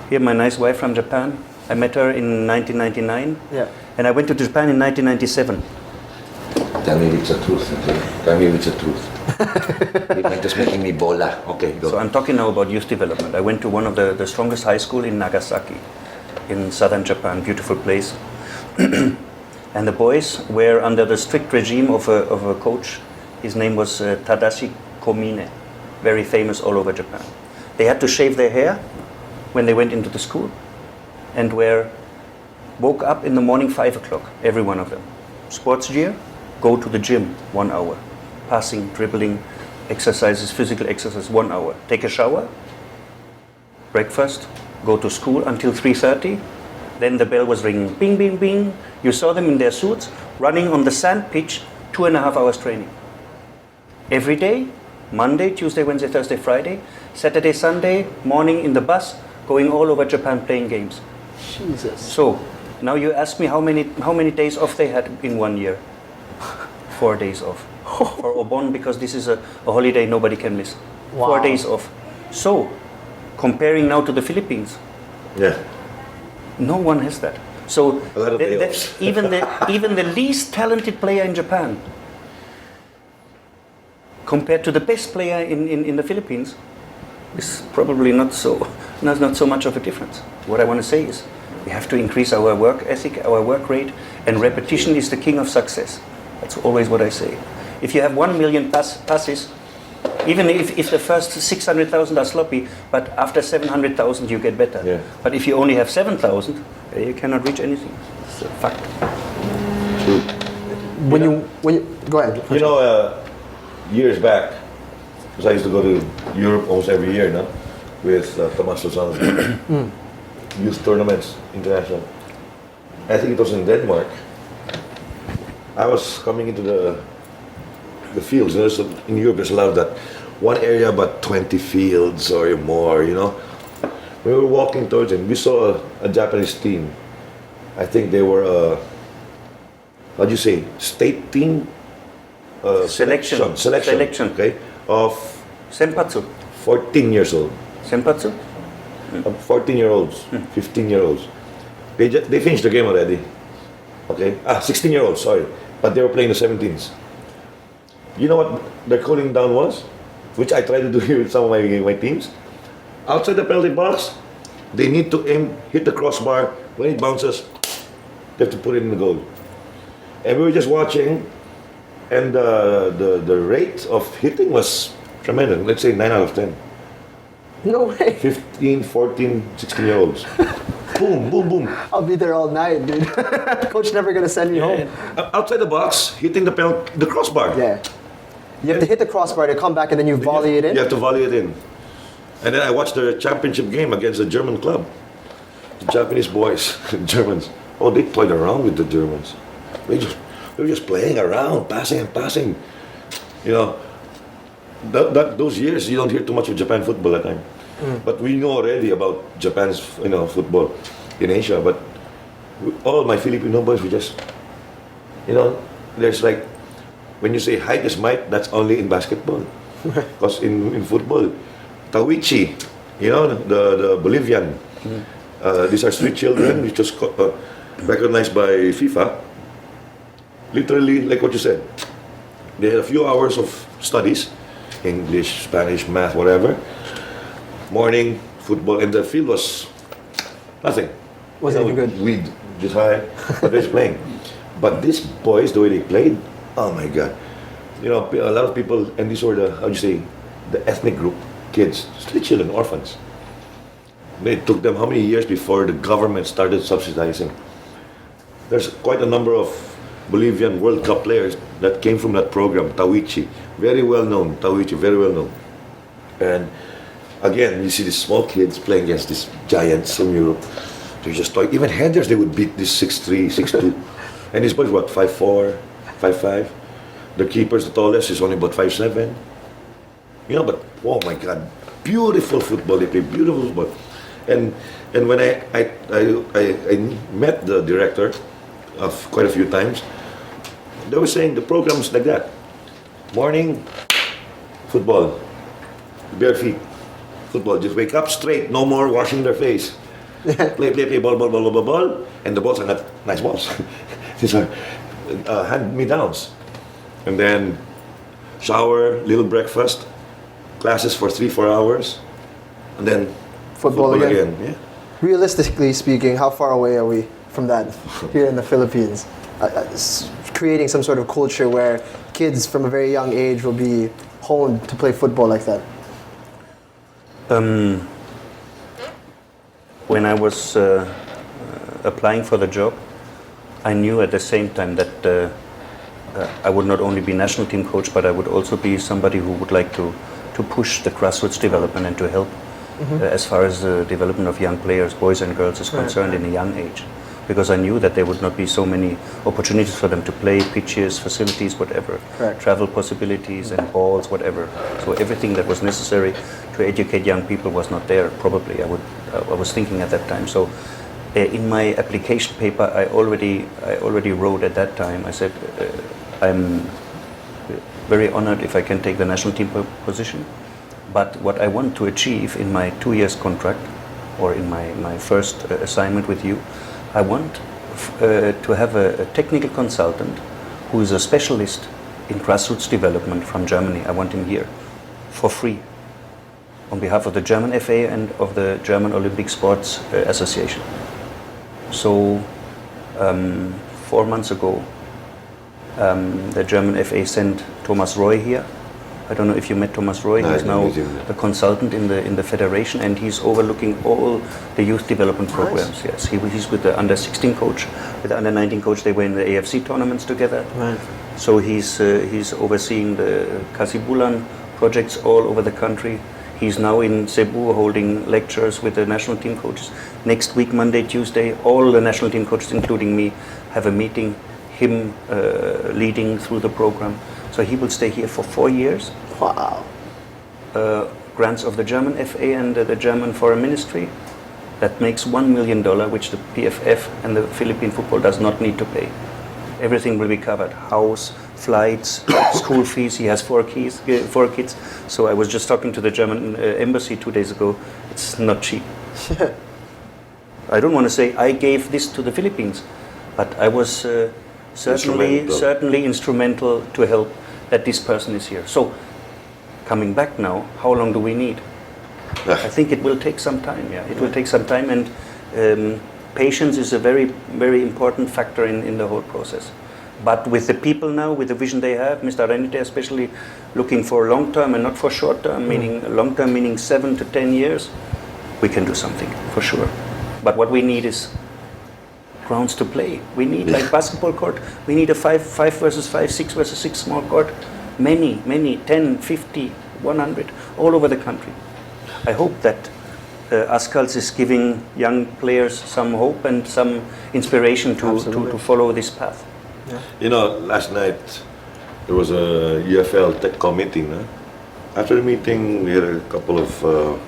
[SPEAKER 4] Here, my nice wife from Japan. I met her in 1999.
[SPEAKER 3] Yeah.
[SPEAKER 4] And I went to Japan in 1997.
[SPEAKER 5] Tell me if it's the truth. Okay? Tell me if it's the truth. You're just making me bola. Okay, go.
[SPEAKER 4] So I'm talking now about youth development. I went to one of the strongest high school in Nagasaki, in southern Japan, beautiful place. And the boys were under the strict regime of a coach. His name was Tadashi Komine, very famous all over Japan. They had to shave their hair when they went into the school and woke up in the morning 5 o'clock, every one of them. Sports gear, go to the gym 1 hour. Passing, dribbling, exercises, physical exercise 1 hour. Take a shower, breakfast, go to school until 3:30. Then the bell was ringing, bing, bing, bing. You saw them in their suits, running on the sand pitch, 2.5 hours training. Every day, Monday, Tuesday, Wednesday, Thursday, Friday, Saturday, Sunday, morning in the bus, going all over Japan playing games.
[SPEAKER 3] Jesus.
[SPEAKER 4] So, now you ask me how many days off they had in 1 year. 4 days off. For Obon, because this is a holiday nobody can miss.
[SPEAKER 3] Wow.
[SPEAKER 4] 4 days off. So, comparing now to the Philippines,
[SPEAKER 5] Yeah.
[SPEAKER 4] no one has that. So
[SPEAKER 5] A lot of day offs.
[SPEAKER 4] even the least talented player in Japan, compared to the best player in the Philippines, is probably not so much of a difference. What I want to say is, we have to increase our work ethic, our work rate, and repetition is the king of success. That's always what I say. If you have 1 million passes, even if the first 600,000 are sloppy, but after 700,000 you get better.
[SPEAKER 5] Yeah.
[SPEAKER 4] But if you only have 7,000, you cannot reach anything. It's a fact.
[SPEAKER 3] When you go ahead.
[SPEAKER 5] You know, years back, because I used to go to Europe almost every year, no? With Tomas Lozano. Youth tournaments, international. I think it was in Denmark. I was coming into the fields. In Europe, there's a lot of that. One area, but 20 fields or more, you know. We were walking towards it. We saw a Japanese team. I think they were, how do you say, state team?
[SPEAKER 4] Selection.
[SPEAKER 5] Okay, of
[SPEAKER 4] Senpatsu.
[SPEAKER 5] 14 years old.
[SPEAKER 4] Senpatsu?
[SPEAKER 5] 14-year-olds, 15-year-olds. They finished the game already. Okay, 16-year-olds, sorry. But they were playing the 17s. You know what their cooling down was? Which I tried to do here with some of my teams. Outside the penalty box, they need to hit the crossbar. When it bounces, they have to put it in the goal. And we were just watching, and the rate of hitting was tremendous. Let's say 9 out of 10.
[SPEAKER 3] No way.
[SPEAKER 5] 15, 14, 16-year-olds. Boom, boom, boom.
[SPEAKER 3] I'll be there all night, dude. Coach never gonna send me home.
[SPEAKER 5] Outside the box, hitting the crossbar.
[SPEAKER 3] Yeah. You have to hit the crossbar to come back and then you volley it in?
[SPEAKER 5] You have to volley it in. And then I watched the championship game against the German club. The Japanese boys, Germans. Oh, they played around with the Germans. They were just playing around, passing and passing. You know, those years you don't hear too much of Japan football that time. But we know already about Japan's football in Asia. But all my Filipino boys, we just, there's like, when you say height is might, that's only in basketball. Because in football, Tawichi, the Bolivian, these are street children, which was recognized by FIFA. Literally, like what you said, they had a few hours of studies, English, Spanish, math, whatever. Morning, football, and the field was nothing.
[SPEAKER 3] Wasn't even good.
[SPEAKER 5] Weed, just high, but they're just playing. But these boys, the way they played, oh my God. A lot of people, and these were the ethnic group, kids, street children, orphans. It took them how many years before the government started subsidizing? There's quite a number of Bolivian World Cup players that came from that program, Tawichi. Very well known, Tawichi, very well known. And again, you see these small kids playing against these giants from Europe. They're just like, even headers, they would beat this 6'3", 6'2". And these boys, what, 5'4", 5'5"? The keeper's the tallest is only about 5'7". But oh my God, beautiful football. They play beautiful football. And when I met the director of quite a few times, they were saying the program's like that. Morning, football. Bare feet, football. Just wake up straight, no more washing their face. Play, ball. And the balls are not nice balls. These are hand-me-downs. And then shower, little breakfast, classes for 3-4 hours, and then
[SPEAKER 3] Football again.
[SPEAKER 5] Yeah.
[SPEAKER 3] Realistically speaking, how far away are we from that here in the Philippines? Creating some sort of culture where kids from a very young age will be honed to play football like that.
[SPEAKER 4] When I was applying for the job, I knew at the same time that I would not only be national team coach, but I would also be somebody who would like to push the grassroots development and to help as far as the development of young players, boys and girls, is concerned in a young age. Because I knew that there would not be so many opportunities for them to play, pitches, facilities, whatever, travel possibilities and balls, whatever. So everything that was necessary to educate young people was not there. Probably I was thinking at that time. So in my application paper, I already wrote at that time. I said I'm very honored if I can take the national team position. But what I want to achieve in my 2 years contract, or in my first assignment with you, I want to have a technical consultant who is a specialist in grassroots development from Germany. I want him here for free on behalf of the German FA and of the German Olympic Sports Association. So 4 months ago, the German FA sent Thomas Roy here. I don't know if you met Thomas Roy.
[SPEAKER 5] No,
[SPEAKER 4] He's now
[SPEAKER 5] meet him.
[SPEAKER 4] a consultant in the federation, and he's overlooking all the youth development programs. Yes, he's with the under-16 coach, with the under-19 coach. They were in the AFC tournaments together.
[SPEAKER 3] Right.
[SPEAKER 4] So he's overseeing the Kasibulan projects all over the country. He's now in Cebu holding lectures with the national team coaches. Next week, Monday, Tuesday, all the national team coaches, including me, have a meeting. Him leading through the program. So he will stay here for 4 years.
[SPEAKER 3] Wow.
[SPEAKER 4] Grants of the German FA and the German Foreign Ministry. That makes $1 million, which the PFF and the Philippine football does not need to pay. Everything will be covered: house, flights, school fees. He has 4 kids. So I was just talking to the German embassy 2 days ago. It's not cheap. I don't want to say I gave this to the Philippines, but I was certainly instrumental to help that this person is here. So, coming back now, how long do we need? I think it will take some time. Yeah, it will take some time, and patience is a very, very important factor in the whole process. But with the people now, with the vision they have, Mr. Renite especially looking for long term and not for short term, meaning long term, meaning 7 to 10 years, we can do something for sure. But what we need is grounds to play. We need like basketball court. We need a 5 versus 5, 6 versus 6 small court. Many, 10, 50, 100, all over the country. I hope that Azkals is giving young players some hope and some inspiration to follow this path.
[SPEAKER 3] Yeah.
[SPEAKER 5] You know, last night there was a UFL TechCom meeting. After the meeting, we had a couple of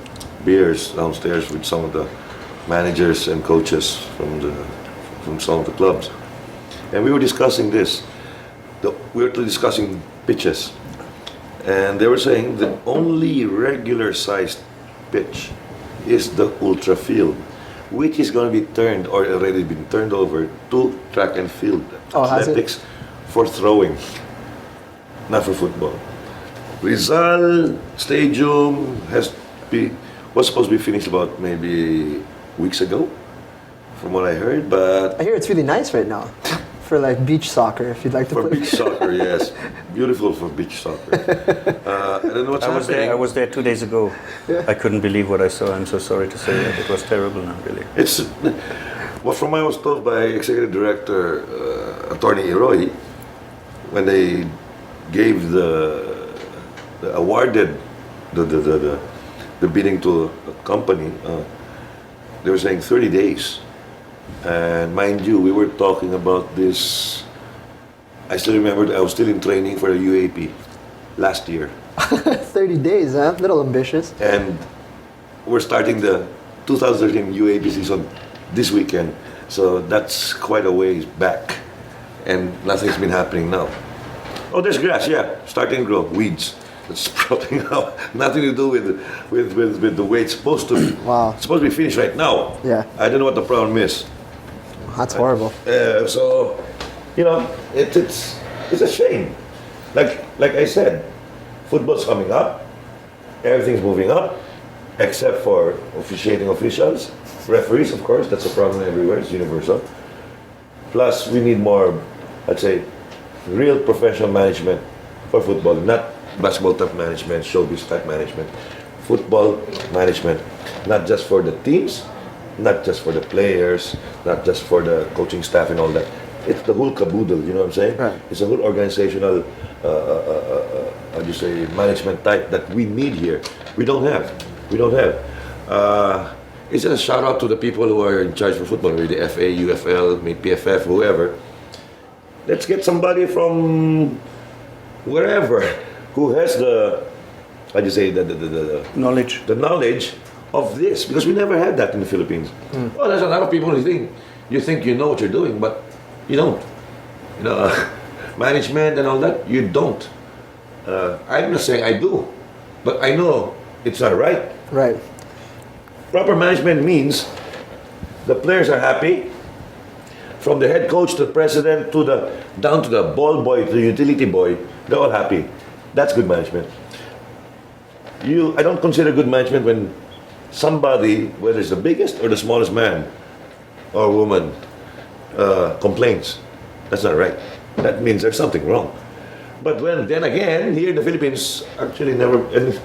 [SPEAKER 5] beers downstairs with some of the managers and coaches from some of the clubs, and we were discussing this. We were discussing pitches, and they were saying the only regular-sized pitch is the ultra field, which is going to be turned or already been turned over to track and field athletics for throwing, not for football. Rizal Stadium was supposed to be finished about maybe weeks ago, from what I heard, but
[SPEAKER 3] I hear it's really nice right now for like beach soccer, if you'd like to
[SPEAKER 5] for
[SPEAKER 3] play.
[SPEAKER 5] beach soccer, yes, beautiful for beach soccer. I don't know what's happening.
[SPEAKER 4] I was there 2 days ago. Yeah. I couldn't believe what I saw. I'm so sorry to say that. It was terrible now, really.
[SPEAKER 5] It's what from I was told by Executive Director Attorney Iroy when they gave the awarded the bidding to a company. They were saying 30 days. And mind you, we were talking about this. I still remember I was still in training for a UAP last year.
[SPEAKER 3] 30 days, huh? A little ambitious.
[SPEAKER 5] And we're starting the 2013 UAP season this weekend. So that's quite a ways back. and nothing's been happening now. Oh, there's grass, yeah, starting to grow, weeds. It's sprouting out. Nothing to do with the way it's supposed to be.
[SPEAKER 3] Wow.
[SPEAKER 5] It's supposed to be finished right now.
[SPEAKER 3] Yeah.
[SPEAKER 5] I don't know what the problem is.
[SPEAKER 3] That's horrible.
[SPEAKER 5] So, it's a shame. Like I said, football's coming up. Everything's moving up, except for officiating officials, referees, of course. That's a problem everywhere. It's universal. Plus, we need more, I'd say, real professional management for football, not basketball type management, showbiz type management. Football management, not just for the teams, not just for the players, not just for the coaching staff and all that. It's the whole caboodle, you know what I'm saying?
[SPEAKER 3] Right.
[SPEAKER 5] It's a whole organizational, how do you say, management type that we need here. We don't have. It's just a shout out to the people who are in charge for football, maybe the FA, UFL, maybe PFF, whoever. Let's get somebody from wherever who has the, how do you say, the
[SPEAKER 4] Knowledge.
[SPEAKER 5] the knowledge of this, because we never had that in the Philippines. Well, there's a lot of people who think you know what you're doing, but you don't. Management and all that, you don't. I'm not saying I do, but I know it's not right.
[SPEAKER 3] Right.
[SPEAKER 5] Proper management means the players are happy, from the head coach to the president down to the ball boy to the utility boy, they're all happy. That's good management. I don't consider good management when somebody, whether it's the biggest or the smallest man or woman, complains. That's not right. That means there's something wrong. But then again, here in the Philippines, actually never, and it's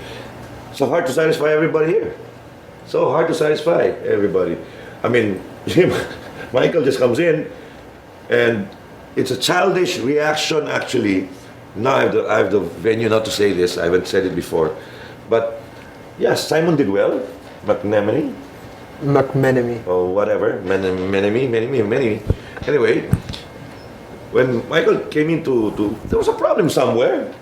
[SPEAKER 5] so hard to satisfy everybody here. So hard to satisfy everybody. I mean, Michael just comes in, and it's a childish reaction actually. Now I have the venue not to say this, I haven't said it before. But yes, Simon did well. McMenemy,
[SPEAKER 3] McMenemy.
[SPEAKER 5] or whatever, Menemy. Anyway, when Michael came into, there was a problem somewhere.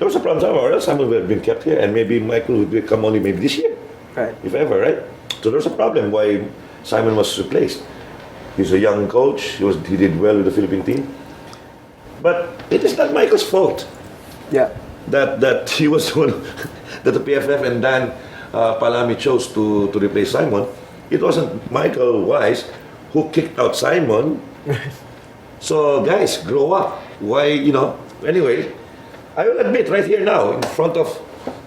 [SPEAKER 5] Or else Simon would have been kept here, and maybe Michael would come only maybe this year,
[SPEAKER 3] Right.
[SPEAKER 5] if ever, right? So there's a problem why Simon was replaced. He's a young coach. He did well with the Philippine team, but it is not Michael's fault
[SPEAKER 3] Yeah.
[SPEAKER 5] that he was the one that the PFF and Dan Palami chose to replace Simon. It wasn't Michael Weiß who kicked out Simon. So guys, grow up. Why, anyway, I will admit right here now in front of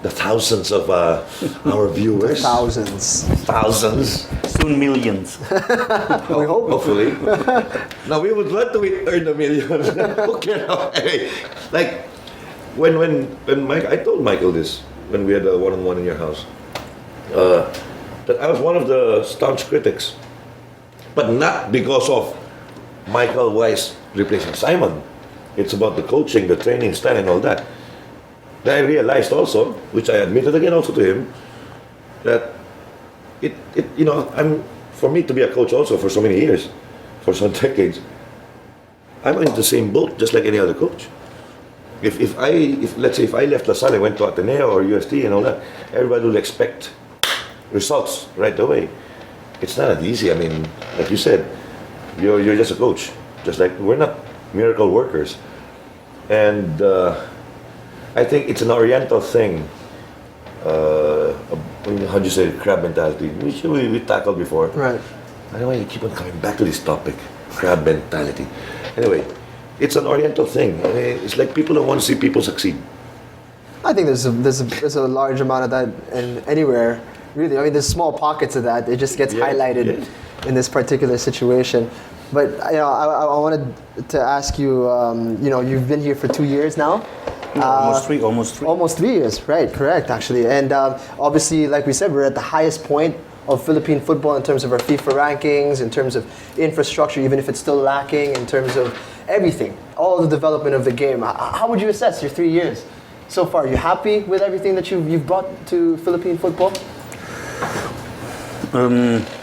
[SPEAKER 5] the thousands of our viewers. Thousands.
[SPEAKER 4] Soon millions.
[SPEAKER 3] We hope.
[SPEAKER 5] Hopefully. Now we would love to earn a million. Okay, now, anyway, like when Mike, I told Michael this when we had a one-on-one in your house, that I was one of the staunch critics, but not because of Michael Weiß replacing Simon. It's about the coaching, the training style, and all that. Then I realized also, which I admitted again also to him, that for me to be a coach also for so many years, for some decades, I'm in the same boat just like any other coach. If let's say if I left LaSalle and went to Ateneo or UST and all that, everybody will expect results right away. It's not that easy. I mean, like you said, you're just a coach. Just like we're not miracle workers. And I think it's an Oriental thing. How do you say crab mentality? Which we tackled before.
[SPEAKER 3] Right.
[SPEAKER 5] I don't know why you keep on coming back to this topic, crab mentality. Anyway, it's an Oriental thing. I mean, it's like people don't want to see people succeed.
[SPEAKER 3] I think there's a large amount of that in anywhere, really. I mean, there's small pockets of that. It just gets highlighted in this particular situation. But I wanted to ask you. You've been here for 2 years now.
[SPEAKER 4] Almost three.
[SPEAKER 3] Almost 3 years, right? Correct, actually. And obviously, like we said, we're at the highest point of Philippine football in terms of our FIFA rankings, in terms of infrastructure, even if it's still lacking, in terms of everything, all the development of the game. How would you assess your 3 years so far? Are you happy with everything that you've brought to Philippine football?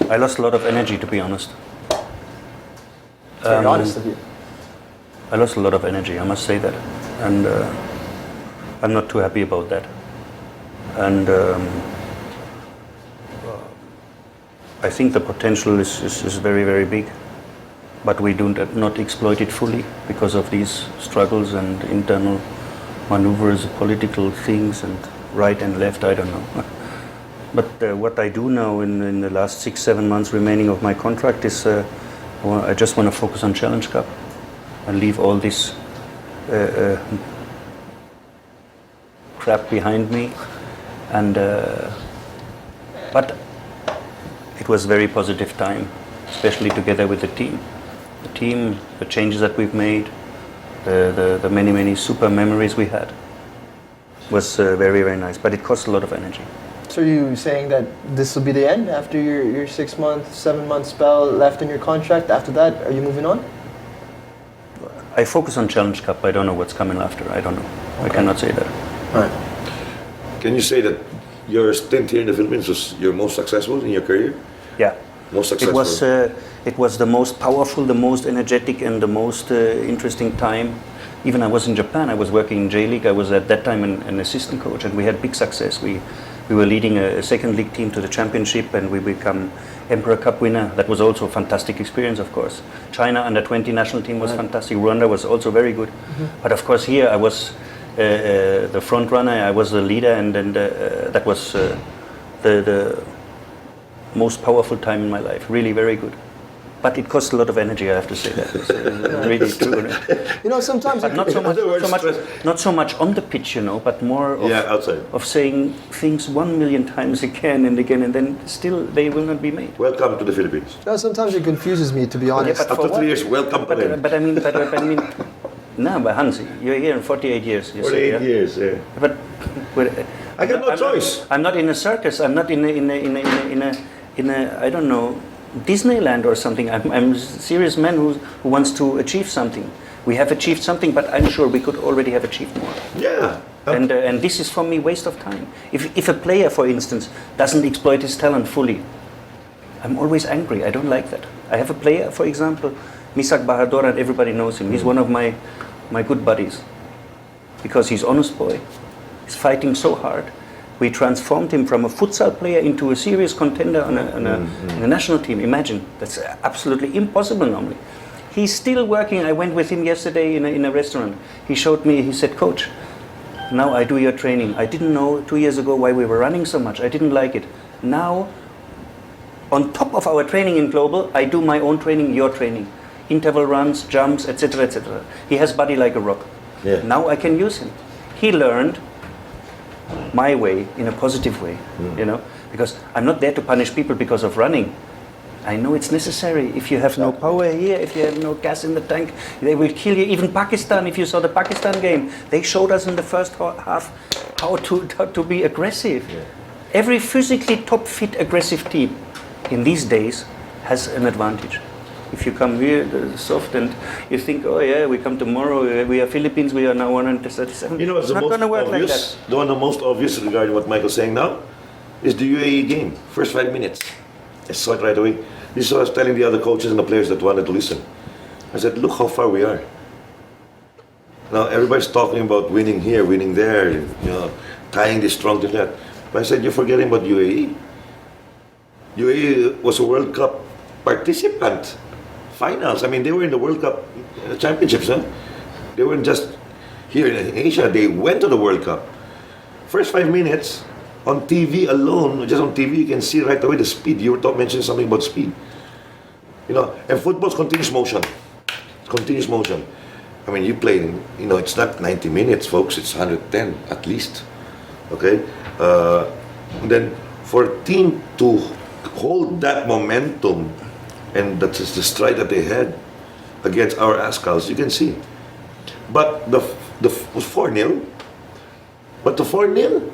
[SPEAKER 4] I lost a lot of energy, to be honest.
[SPEAKER 3] Very honest of you.
[SPEAKER 4] I lost a lot of energy, I must say that. And I'm not too happy about that. And I think the potential is very, very big. but we do not exploit it fully because of these struggles and internal maneuvers, political things, and right and left, I don't know. But what I do now in the last 6-7 months remaining of my contract is I just want to focus on Challenge Cup and leave all this crap behind me. And but it was very positive time, especially together with the team. The changes that we've made, the many super memories we had was very, very nice. But it cost a lot of energy.
[SPEAKER 3] So are you saying that this will be the end after your 6 month, 7 month spell left in your contract? After that, are you moving on?
[SPEAKER 4] I focus on Challenge Cup. I don't know what's coming after. I don't know. Okay. I cannot say that.
[SPEAKER 3] All right.
[SPEAKER 5] Can you say that your stint here in the Philippines was your most successful in your career?
[SPEAKER 4] Yeah.
[SPEAKER 5] Most successful.
[SPEAKER 4] It was the most powerful, the most energetic, and the most interesting time. Even I was in Japan. I was working in J League. I was at that time an assistant coach, and we had big success. We were leading a second league team to the championship, and we become Emperor Cup winner. That was also a fantastic experience, of course. China under 20 national team was fantastic. Rwanda was also very good. But of course here I was the front runner. I was the leader, and that was the most powerful time in my life. Really very good. But it costs a lot of energy, I have to say that. It's really true.
[SPEAKER 3] You know, sometimes...
[SPEAKER 4] But not so much on the pitch, you know, but more of,
[SPEAKER 5] outside.
[SPEAKER 4] Of saying things 1 million times again and again, and then still they will not be made.
[SPEAKER 5] Welcome to the Philippines.
[SPEAKER 3] No, sometimes it confuses me, to be honest.
[SPEAKER 4] Yeah,
[SPEAKER 5] After 3 years, welcome again.
[SPEAKER 4] But I mean, no, but Hans, you're here in 48 years. You
[SPEAKER 5] 48
[SPEAKER 4] say, yeah?
[SPEAKER 5] years, yeah.
[SPEAKER 4] But
[SPEAKER 5] I got no choice.
[SPEAKER 4] I'm not in a circus. I'm not in a I don't know, Disneyland or something. I'm a serious man who wants to achieve something. We have achieved something, but I'm sure we could already have achieved more.
[SPEAKER 5] Yeah.
[SPEAKER 4] And this is for me waste of time. If a player, for instance, doesn't exploit his talent fully, I'm always angry. I don't like that. I have a player, for example, Misak Bahadur, and everybody knows him. He's one of my good buddies because he's honest boy. He's fighting so hard. We transformed him from a futsal player into a serious contender on a national team. Imagine, that's absolutely impossible normally. He's still working. I went with him yesterday in a restaurant. He showed me, he said, "Coach, now I do your training. I didn't know 2 years ago why we were running so much. I didn't like it. Now, on top of our training in global, I do my own training, your training. Interval runs, jumps, etc., etc. He has body like a rock.
[SPEAKER 5] Yeah.
[SPEAKER 4] Now I can use him. He learned my way in a positive way, you know, because I'm not there to punish people because of running. I know it's necessary. If you have no power here, if you have no gas in the tank, they will kill you. Even Pakistan, if you saw the Pakistan game, they showed us in the first half how to be aggressive. Yeah. Every physically top fit aggressive team in these days has an advantage. If you come here soft and you think, oh yeah, we come tomorrow, we are Philippines, we are now 137.
[SPEAKER 5] You know what's
[SPEAKER 4] it's not going to work like that.
[SPEAKER 5] The one the most obvious regarding what Michael's saying now is the UAE game. First 5 minutes. I saw it right away. This is what I was telling the other coaches and the players that wanted to listen. I said, look how far we are. Now everybody's talking about winning here, winning there, you know, tying this strong to that. But I said, you're forgetting about UAE. UAE was a World Cup participant. Finals. I mean, they were in the World Cup championships. Huh? They weren't just here in Asia. They went to the World Cup. First 5 minutes on TV alone, just on TV, you can see right away the speed. You were mentioning something about speed. You know, and football's continuous motion. Continuous motion. I mean, you play. You know, it's not 90 minutes, folks. It's 110 at least. Okay. Then for a team to hold that momentum. And that's just the stride that they had against our Azkals, you can see. But the was 4-0. But the 4-0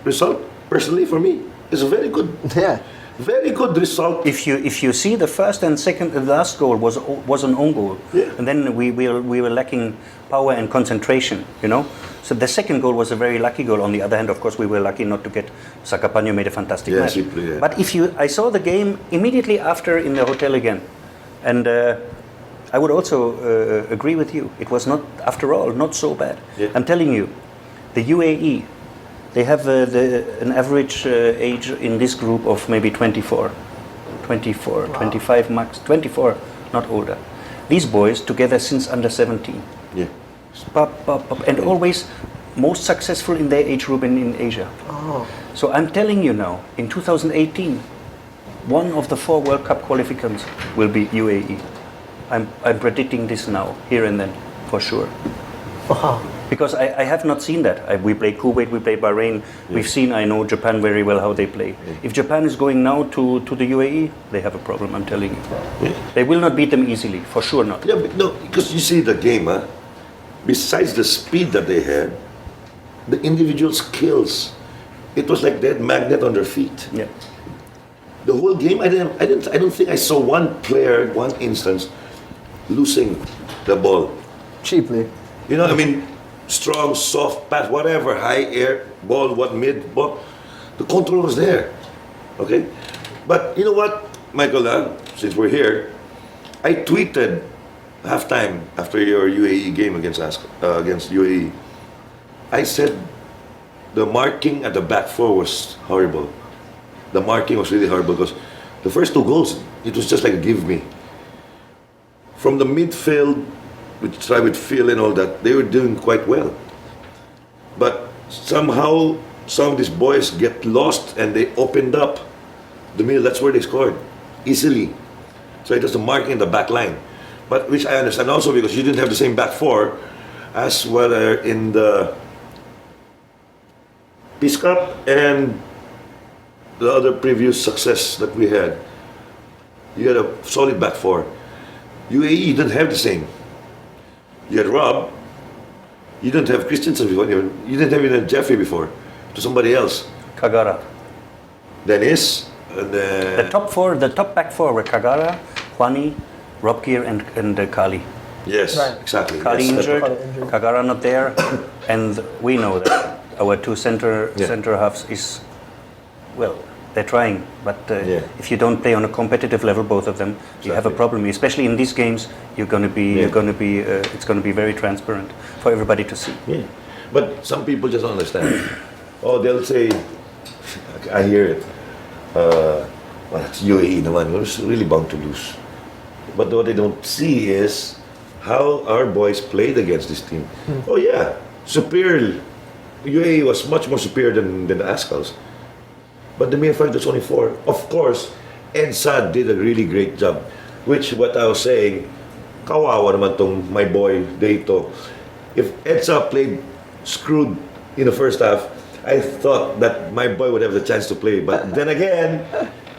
[SPEAKER 5] result, personally for me, is a very good.
[SPEAKER 3] Yeah.
[SPEAKER 5] Very good result.
[SPEAKER 4] If you see the first and second, the last goal was an own goal, and then we were lacking power and concentration, you know. So the second goal was a very lucky goal. On the other hand, of course, we were lucky not to get. Sakapanyo made a fantastic match.
[SPEAKER 5] Yeah.
[SPEAKER 4] But I saw the game immediately after in the hotel again, and I would also agree with you. It was not, after all, not so bad.
[SPEAKER 5] Yeah.
[SPEAKER 4] I'm telling you, the UAE. They have an average age in this group of maybe 24, 25 max, 24, not older. these boys together since under 17.
[SPEAKER 5] Yeah.
[SPEAKER 4] And always most successful in their age group in Asia.
[SPEAKER 3] Oh.
[SPEAKER 4] So I'm telling you now, in 2018, one of the 4 World Cup qualificants will be UAE. I'm predicting this now, here and then, for sure.
[SPEAKER 3] Wow.
[SPEAKER 4] Because I have not seen that. We played Kuwait, we played Bahrain. We've seen, I know Japan very well how they play. If Japan is going now to the UAE, they have a problem, I'm telling you.
[SPEAKER 5] Yeah.
[SPEAKER 4] They will not beat them easily, for sure not.
[SPEAKER 5] Yeah, but no, because you see the game, besides the speed that they had, the individual skills, it was like they had magnet on their feet.
[SPEAKER 4] Yeah.
[SPEAKER 5] The whole game, I don't think I saw one player, one instance, losing the ball.
[SPEAKER 3] Cheaply.
[SPEAKER 5] You know, I mean, strong, soft pass, whatever, high air, ball, what mid, ball, the control was there. Okay? But you know what, Michael, since we're here, I tweeted halftime after your UAE game against UAE. I said the marking at the back 4 was horrible. The marking was really horrible because the first 2 goals, it was just like a give me. From the midfield, which try with Phil and all that, they were doing quite well. But somehow some of these boys get lost and they opened up the middle. That's where they scored easily. So it was the marking in the back line. But which I understand also because you didn't have the same back 4 as well in the Peace Cup and the other previous success that we had. You had a solid back 4. UAE didn't have the same. You had Rob. You didn't have Christensen before. You didn't have even Jeffrey before. To somebody else.
[SPEAKER 4] Kagara.
[SPEAKER 5] Dennis. And,
[SPEAKER 4] The top back 4 were Kagara, Juani, Rob Gear, and Kali.
[SPEAKER 5] yes,
[SPEAKER 3] Right.
[SPEAKER 5] exactly.
[SPEAKER 4] Kali
[SPEAKER 5] Yes.
[SPEAKER 4] injured,
[SPEAKER 3] Kali injured.
[SPEAKER 4] Kagara not there, and we know that our 2 center halves is, well, they're trying, but if you don't play on a competitive level, both of them, you have a problem. Especially in these games, it's going to be very transparent for everybody to see.
[SPEAKER 5] Yeah. But some people just don't understand. Oh, they'll say, I hear it. Well, it's UAE naman. We're really bound to lose. But what they don't see is how our boys played against this team. Oh yeah, superior. UAE was much more superior than the Azkals. But the mere fact there's only 4. Of course, Edsad did a really great job. Which, what I was saying, kawawa naman tong my boy, Deito. If Edsad played screwed in the first half, I thought that my boy would have the chance to play. But then again,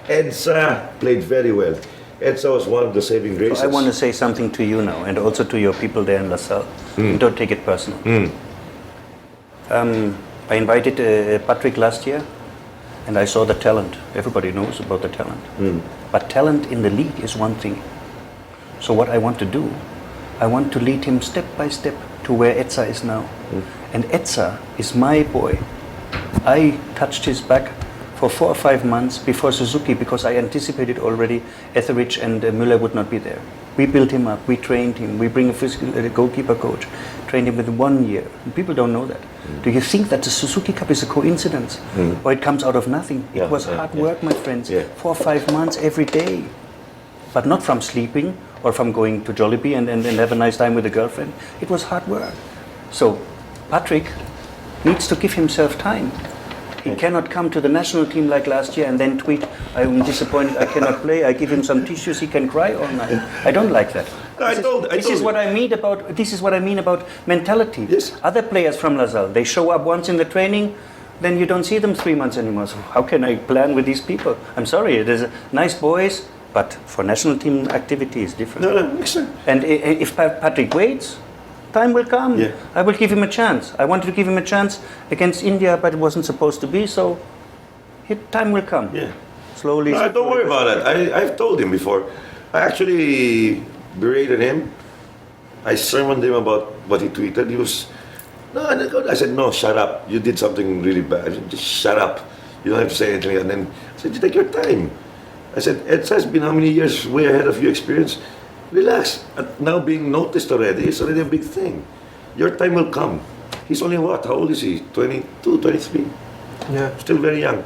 [SPEAKER 5] Edsad played very well. Edsad was one of the saving graces.
[SPEAKER 4] So I want to say something to you now, and also to your people there in LaSalle. Don't take it personal. I invited Patrick last year, and I saw the talent. Everybody knows about the talent. But talent in the league is one thing. So what I want to do, I want to lead him step by step to where Etsa is now. And Etsa is my boy. I touched his back for 4 or 5 months before Suzuki because I anticipated already Etheridge and Müller would not be there. We built him up, we trained him, we bring a physical goalkeeper coach, trained him within 1 year. And people don't know that. Do you think that the Suzuki Cup is a coincidence or it comes out of nothing? It was hard work, my friends. 4 or 5 months every day. But not from sleeping or from going to Jollibee and have a nice time with a girlfriend. It was hard work. So Patrick needs to give himself time. He cannot come to the national team like last year and then tweet, I'm disappointed, I cannot play. I give him some tissues, he can cry all night. I don't like that. This is what I mean about mentality.
[SPEAKER 5] Yes.
[SPEAKER 4] Other players from LaSalle, they show up once in the training, then you don't see them 3 months anymore. So how can I plan with these people? I'm sorry, there's nice boys, but for national team activity is different.
[SPEAKER 5] No, makes sense.
[SPEAKER 4] And if Patrick waits, time will come.
[SPEAKER 5] Yeah.
[SPEAKER 4] I will give him a chance. I wanted to give him a chance against India, but it wasn't supposed to be, so time will come.
[SPEAKER 5] Yeah.
[SPEAKER 4] Slowly.
[SPEAKER 5] No, don't worry about it. I've told him before. I actually berated him. I sermoned him about what he tweeted. He was, no, I said, no, shut up. You did something really bad. I said, just shut up. You don't have to say anything. And then I said, you take your time. I said, Edsa has been how many years way ahead of your experience? Relax. Now being noticed already, it's already a big thing. Your time will come. He's only what? How old is he? 22, 23?
[SPEAKER 3] Yeah.
[SPEAKER 5] Still very young.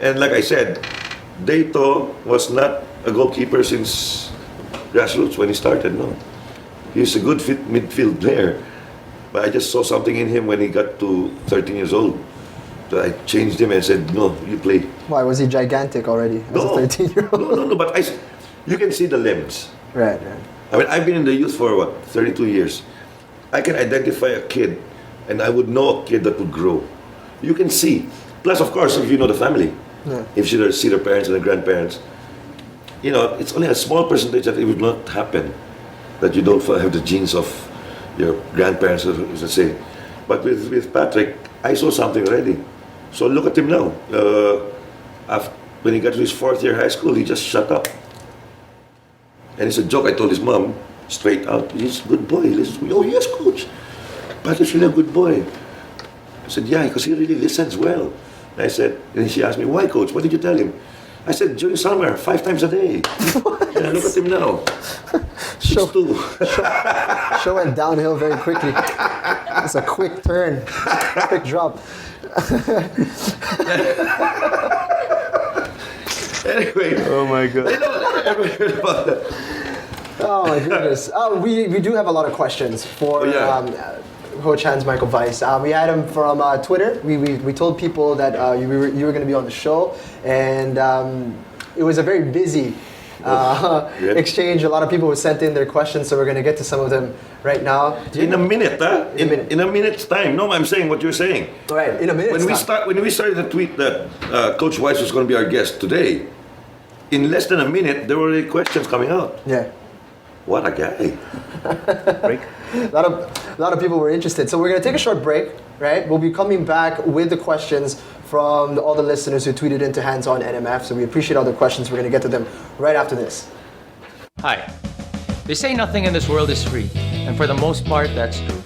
[SPEAKER 5] And like I said, Deito was not a goalkeeper since grassroots when he started, no. He's a good fit midfield player. But I just saw something in him when he got to 13 years old. So I changed him and said, no, you play.
[SPEAKER 3] Why, was he gigantic already as a 13-year-old?
[SPEAKER 5] No, but you can see the limbs.
[SPEAKER 3] Right.
[SPEAKER 5] I mean, I've been in the youth for 32 years. I can identify a kid, and I would know a kid that would grow. You can see. Plus, of course, if you know the family, if you see their parents and the grandparents, it's only a small percentage that it would not happen, that you don't have the genes of your grandparents, let's say. But with Patrick, I saw something already. So look at him now. When he got to his 4th year high school, he just shut up. And it's a joke. I told his mom, straight out, he's a good boy. He listens to me. Oh, yes, coach. Patrick's really a good boy. I said, yeah, because he really listens well. And she asked me, why, coach? What did you tell him? I said, during summer, 5 times a day. Yeah, look at him now.
[SPEAKER 3] Show went downhill very quickly. It's a quick turn, quick drop.
[SPEAKER 5] Anyway.
[SPEAKER 4] Oh my God.
[SPEAKER 5] Ever heard about that?
[SPEAKER 3] Oh my goodness. We do have a lot of questions for Coach Hans Michael Weiß. We had him from Twitter. We told people that you were going to be on the show, and it was a very busy exchange. A lot of people were sent in their questions, so we're going to get to some of them right now.
[SPEAKER 5] In a minute, in a minute's time. No, I'm saying what you're saying.
[SPEAKER 3] All right, in a minute.
[SPEAKER 5] When we started the tweet that Coach Weiß was going to be our guest today, in less than a minute, there were already questions coming out.
[SPEAKER 3] Yeah.
[SPEAKER 5] What a guy.
[SPEAKER 4] Break.
[SPEAKER 3] A lot of people were interested. So we're going to take a short break, right? We'll be coming back with the questions from all the listeners who tweeted into Hands On NMF. So we appreciate all the questions. We're going to get to them right after this.
[SPEAKER 6] Hi. They say nothing in this world is free, and for the most part, that's true.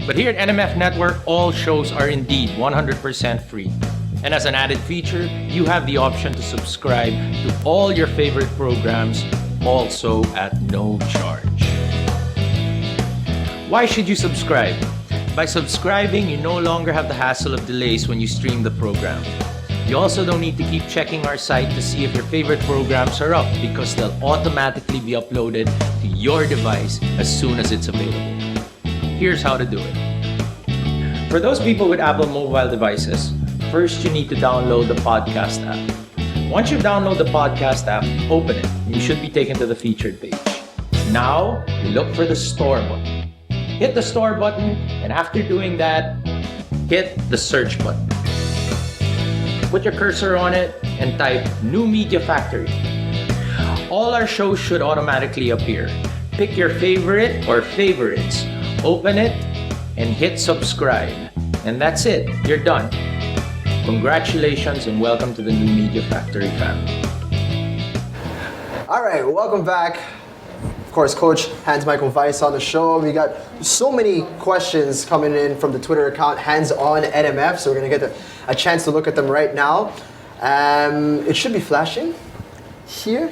[SPEAKER 6] But here at NMF Network, all shows are indeed 100% free. And as an added feature, you have the option to subscribe to all your favorite programs, also at no charge. Why should you subscribe? By subscribing, you no longer have the hassle of delays when you stream the program. You also don't need to keep checking our site to see if your favorite programs are up, because they'll automatically be uploaded to your device as soon as it's available. Here's how to do it. For those people with Apple mobile devices, first you need to download the podcast app. Once you download the podcast app, open it. You should be taken to the featured page. Now, you look for the store button. Hit the store button, and after doing that, hit the search button. Put your cursor on it and type New Media Factory. All our shows should automatically appear. Pick your favorite or favorites, open it, and hit subscribe. And that's it, you're done. Congratulations and welcome to the New Media Factory family.
[SPEAKER 3] All right, welcome back. Of course, Coach Hans Michael Weiß on the show. We got so many questions coming in from the Twitter account Hands On NMF, so we're going to get a chance to look at them right now. It should be flashing here.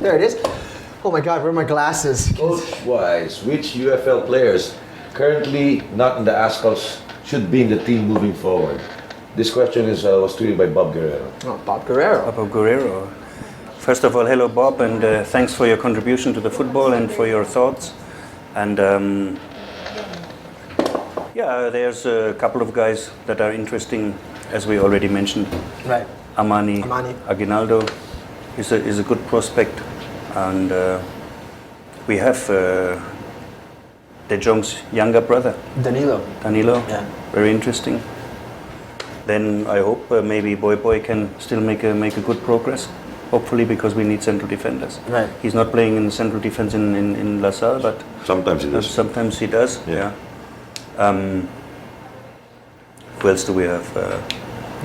[SPEAKER 3] There it is. Oh my God, where are my glasses?
[SPEAKER 7] Coach Weiß, which UFL players currently not in the Azkals should be in the team moving forward? This question was tweeted by Bob Guerrero.
[SPEAKER 3] Oh, Bob Guerrero.
[SPEAKER 4] Bob Guerrero. First of all, hello Bob, and thanks for your contribution to the football and for your thoughts. And there's a couple of guys that are interesting, as we already mentioned.
[SPEAKER 3] Right.
[SPEAKER 4] Amani Aguinaldo is a good prospect, and we have De Jong's younger brother,
[SPEAKER 3] Danilo.
[SPEAKER 4] Yeah. Very interesting. Then I hope maybe Boy can still make a good progress. Hopefully, because we need central defenders.
[SPEAKER 3] Right.
[SPEAKER 4] He's not playing in central defense in La Salle, but
[SPEAKER 5] Sometimes he does.
[SPEAKER 4] Sometimes he does.
[SPEAKER 5] Yeah.
[SPEAKER 4] Who else do we have?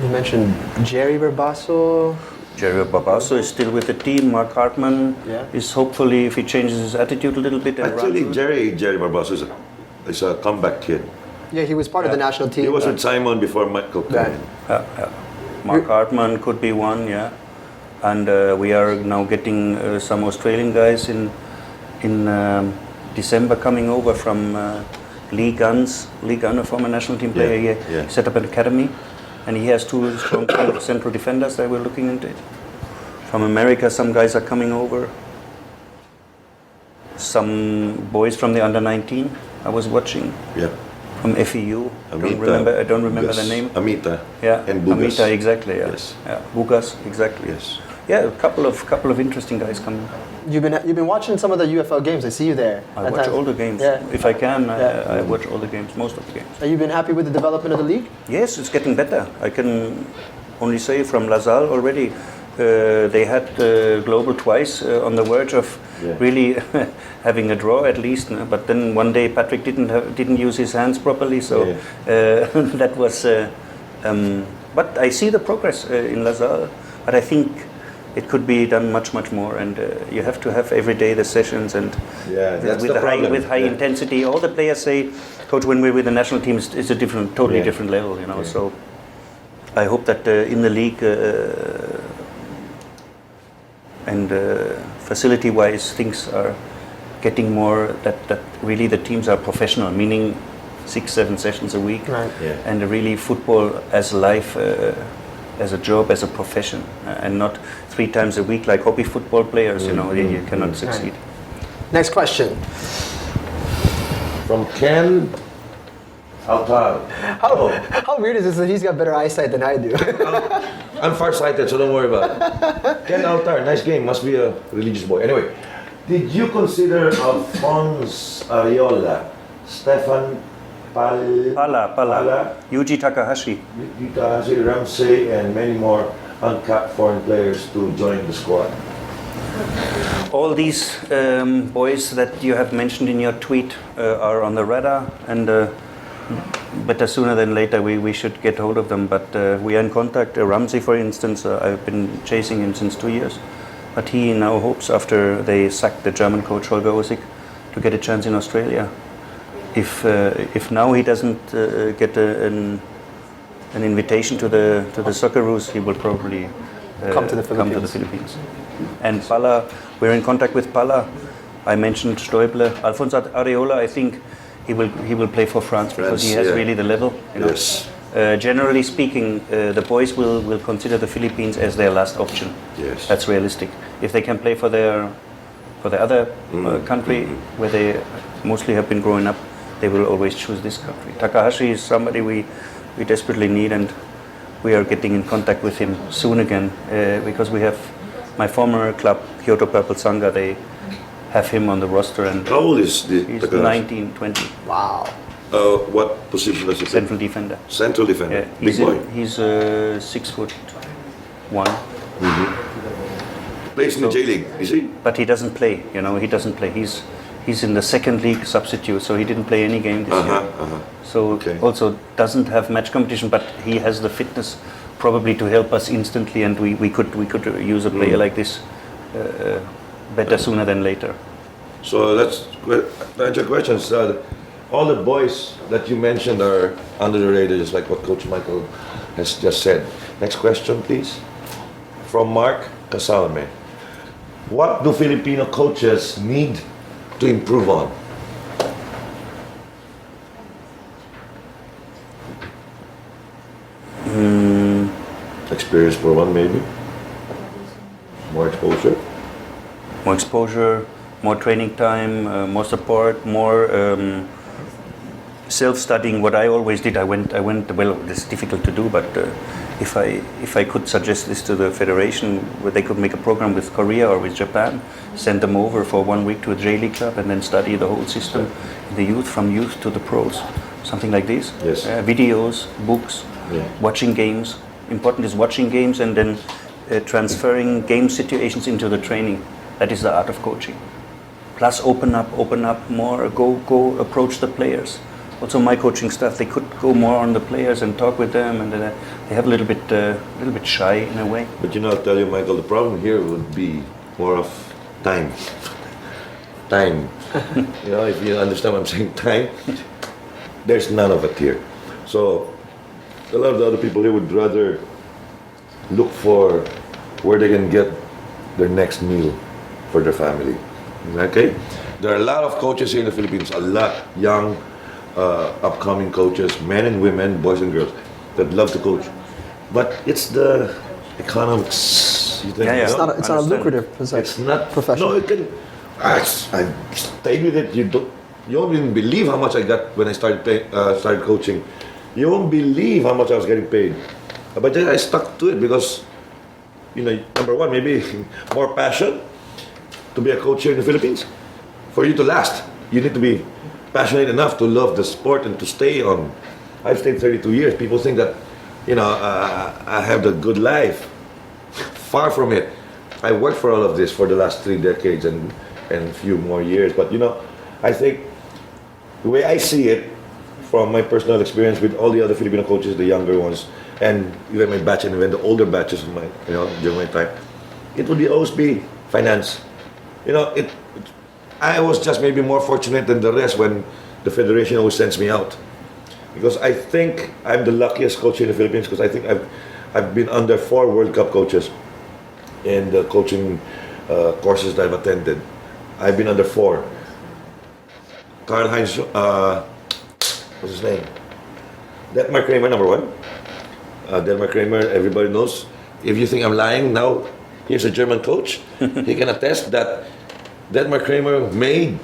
[SPEAKER 3] You mentioned Jerry Barbasso.
[SPEAKER 4] Jerry Barbasso is still with the team. Mark Hartman is hopefully, if he changes his attitude a little bit. And
[SPEAKER 5] Actually,
[SPEAKER 4] runs
[SPEAKER 5] Jerry Barbasso is a comeback kid.
[SPEAKER 3] Yeah, he was part of the national team.
[SPEAKER 5] He was with Simon before Michael came.
[SPEAKER 4] Mark Hartman could be one, yeah. And we are now getting some Australian guys in December coming over from Lee Gunn, a former national team player. He set up an academy, and he has 2 strong central defenders that we're looking into it. From America, some guys are coming over. some boys from the under-19 I was watching
[SPEAKER 5] Yeah.
[SPEAKER 4] from FEU.
[SPEAKER 5] Amita,
[SPEAKER 4] I don't remember
[SPEAKER 5] Bugas.
[SPEAKER 4] the name.
[SPEAKER 5] Amita.
[SPEAKER 4] Yeah,
[SPEAKER 5] And Bugas.
[SPEAKER 4] Amita, exactly. Yeah.
[SPEAKER 5] Yes.
[SPEAKER 4] Yeah, Bugas, exactly.
[SPEAKER 5] Yes.
[SPEAKER 4] Yeah, a couple of interesting guys coming.
[SPEAKER 3] You've been watching some of the UFL games. I see you there.
[SPEAKER 4] I
[SPEAKER 3] at
[SPEAKER 4] watch
[SPEAKER 3] times.
[SPEAKER 4] all the games.
[SPEAKER 3] Yeah.
[SPEAKER 4] If I can,
[SPEAKER 3] Yeah.
[SPEAKER 4] I watch all the games, most of the games.
[SPEAKER 3] Have you been happy with the development of the league?
[SPEAKER 4] Yes, it's getting better. I can only say from La Salle already. They had Global twice on the verge of really having a draw at least. No? But then one day Patrick didn't use his hands properly, so that was. But I see the progress in La Salle. But I think it could be done much more, and you have to have every day the sessions and
[SPEAKER 5] That's
[SPEAKER 4] with
[SPEAKER 5] the problem.
[SPEAKER 4] with high intensity. All the players say, "Coach, when we're with the national team, it's a totally different level." You know, so I hope that in the league. And facility-wise, things are getting more that really the teams are professional, meaning 6-7 sessions a week,
[SPEAKER 3] Right.
[SPEAKER 5] Yeah.
[SPEAKER 4] and really football as life, as a job, as a profession, and not 3 times a week like hobby football players. You know, you cannot succeed.
[SPEAKER 3] Next question.
[SPEAKER 7] From Ken Altar.
[SPEAKER 3] How weird is this that he's got better eyesight than I do?
[SPEAKER 7] I'm farsighted, so don't worry about it. Ken Altar, nice game. Must be a religious boy. Anyway, did you consider Alphonse Ariola, Stefan
[SPEAKER 4] Pala, Yuji Takahashi.
[SPEAKER 7] Yutahashi, Ramsey, and many more uncapped foreign players to join the squad?
[SPEAKER 4] All these boys that you have mentioned in your tweet are on the radar, and better sooner than later we should get hold of them. But we are in contact. Ramsey, for instance, I've been chasing him since 2 years, but he now hopes, after they sacked the German coach Holger Osig, to get a chance in Australia. If now he doesn't get an invitation to the Socceroos, he will probably
[SPEAKER 3] Come to the Philippines.
[SPEAKER 4] And Pala, we're in contact with Pala. I mentioned Stoible. Alphonse Areola, I think he will play for France because he has really the level. You know.
[SPEAKER 5] Yes.
[SPEAKER 4] Generally speaking, the boys will consider the Philippines as their last option.
[SPEAKER 5] Yes.
[SPEAKER 4] That's realistic. If they can play for the other country where they mostly have been growing up, they will always choose this country. Takahashi is somebody we desperately need, and we are getting in contact with him soon again because we have my former club, Kyoto Purple Sanga. They have him on the roster, and
[SPEAKER 5] How old is the
[SPEAKER 4] he's
[SPEAKER 5] Takahashi?
[SPEAKER 4] 19, 20,
[SPEAKER 3] Wow.
[SPEAKER 5] What position does he play?
[SPEAKER 4] central defender.
[SPEAKER 5] Central defender.
[SPEAKER 4] Yeah,
[SPEAKER 5] Big boy.
[SPEAKER 4] he's 6'1",
[SPEAKER 5] Plays in the J League, is he?
[SPEAKER 4] but he doesn't play. You know, he doesn't play. He's in the second league substitute, so he didn't play any game this year. So
[SPEAKER 5] Okay.
[SPEAKER 4] also doesn't have match competition, but he has the fitness probably to help us instantly, and we could use a player like this better sooner than later.
[SPEAKER 5] So that's to answer your questions. All the boys that you mentioned are under the radar, just like what Coach Michael has just said. Next question, please. From Mark Casalme. What do Filipino coaches need to improve on? Experience for one, maybe. More exposure.
[SPEAKER 4] More exposure, more training time, more support, more self-studying. What I always did, I went. Well, it's difficult to do, but if I could suggest this to the federation, where they could make a program with Korea or with Japan, send them over for 1 week to a J League club, and then study the whole system, the youth, from youth to the pros, something like this.
[SPEAKER 5] Yes.
[SPEAKER 4] Videos, books, watching games. Important is watching games and then transferring game situations into the training. That is the art of coaching. Plus open up more, go approach the players. Also my coaching staff, they could go more on the players and talk with them, and they have a little bit shy in a way.
[SPEAKER 5] But I'll tell you, Michael, the problem here would be more of time. Time. If you understand what I'm saying, time. There's none of it here. So a lot of the other people here would rather look for where they can get their next meal for their family. Okay? There are a lot of coaches here in the Philippines, a lot young, upcoming coaches, men and women, boys and girls, that love to coach. But it's the economics.
[SPEAKER 4] Yeah.
[SPEAKER 3] It's not a
[SPEAKER 4] Understand.
[SPEAKER 3] lucrative
[SPEAKER 5] It's not
[SPEAKER 3] profession.
[SPEAKER 5] No, it can. I stayed with it. You won't even believe how much I got when I started coaching. You won't believe how much I was getting paid. But then I stuck to it because, number one, maybe more passion to be a coach here in the Philippines. For you to last, you need to be passionate enough to love the sport and to stay on. I've stayed 32 years. People think that, I have the good life. Far from it. I worked for all of this for the last 3 decades and a few more years. But, I think the way I see it, from my personal experience with all the other Filipino coaches, the younger ones, and even my batch and even the older batches of during my time, it would always be finance. I was just maybe more fortunate than the rest when the federation always sends me out, because I think I'm the luckiest coach in the Philippines, because I think I've been under 4 World Cup coaches in the coaching courses that I've attended. I've been under 4. Karl-Heinz, what's his name? Detmar Kramer, number 1. Detmar Kramer, everybody knows. If you think I'm lying, now here's a German coach. He can attest that Detmar Kramer made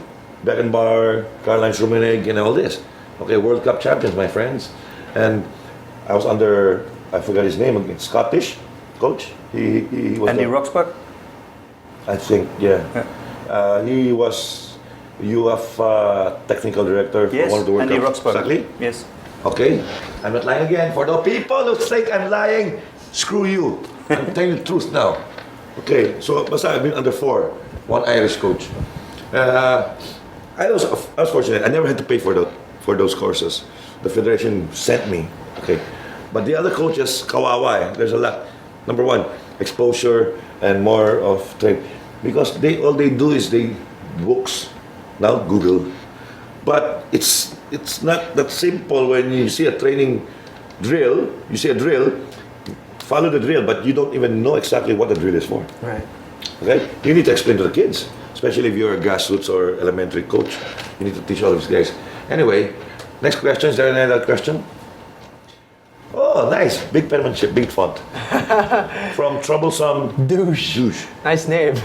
[SPEAKER 5] Beckenbauer, Karl-Heinz Rummenigge, and all this. Okay, World Cup champions, my friends. And I was under, I forgot his name, Scottish coach. He was
[SPEAKER 4] Andy Roxburgh?
[SPEAKER 5] I think, yeah. He was UEFA technical director for
[SPEAKER 4] Yes,
[SPEAKER 5] one of the World
[SPEAKER 4] Andy
[SPEAKER 5] Cups.
[SPEAKER 4] Roxburgh.
[SPEAKER 5] Exactly.
[SPEAKER 4] Yes.
[SPEAKER 5] Okay, I'm not lying again. For the people who think I'm lying, screw you. I'm telling the truth now. Okay, so basta I've been under 4, 1 Irish coach. I was fortunate. I never had to pay for those courses. The federation sent me. Okay, but the other coaches, kawawa. There's a lot. Number 1, exposure and more of training, because all they do is they books. Now Google, but it's not that simple. When you see a training drill, follow the drill, but you don't even know exactly what the drill is for.
[SPEAKER 3] Right.
[SPEAKER 5] Okay, you need to explain to the kids, especially if you're a grassroots or elementary coach. You need to teach all these guys. Anyway, next question. Is there any other question? Oh, nice. Big penmanship, big font. From Troublesome
[SPEAKER 3] Douche. Nice name.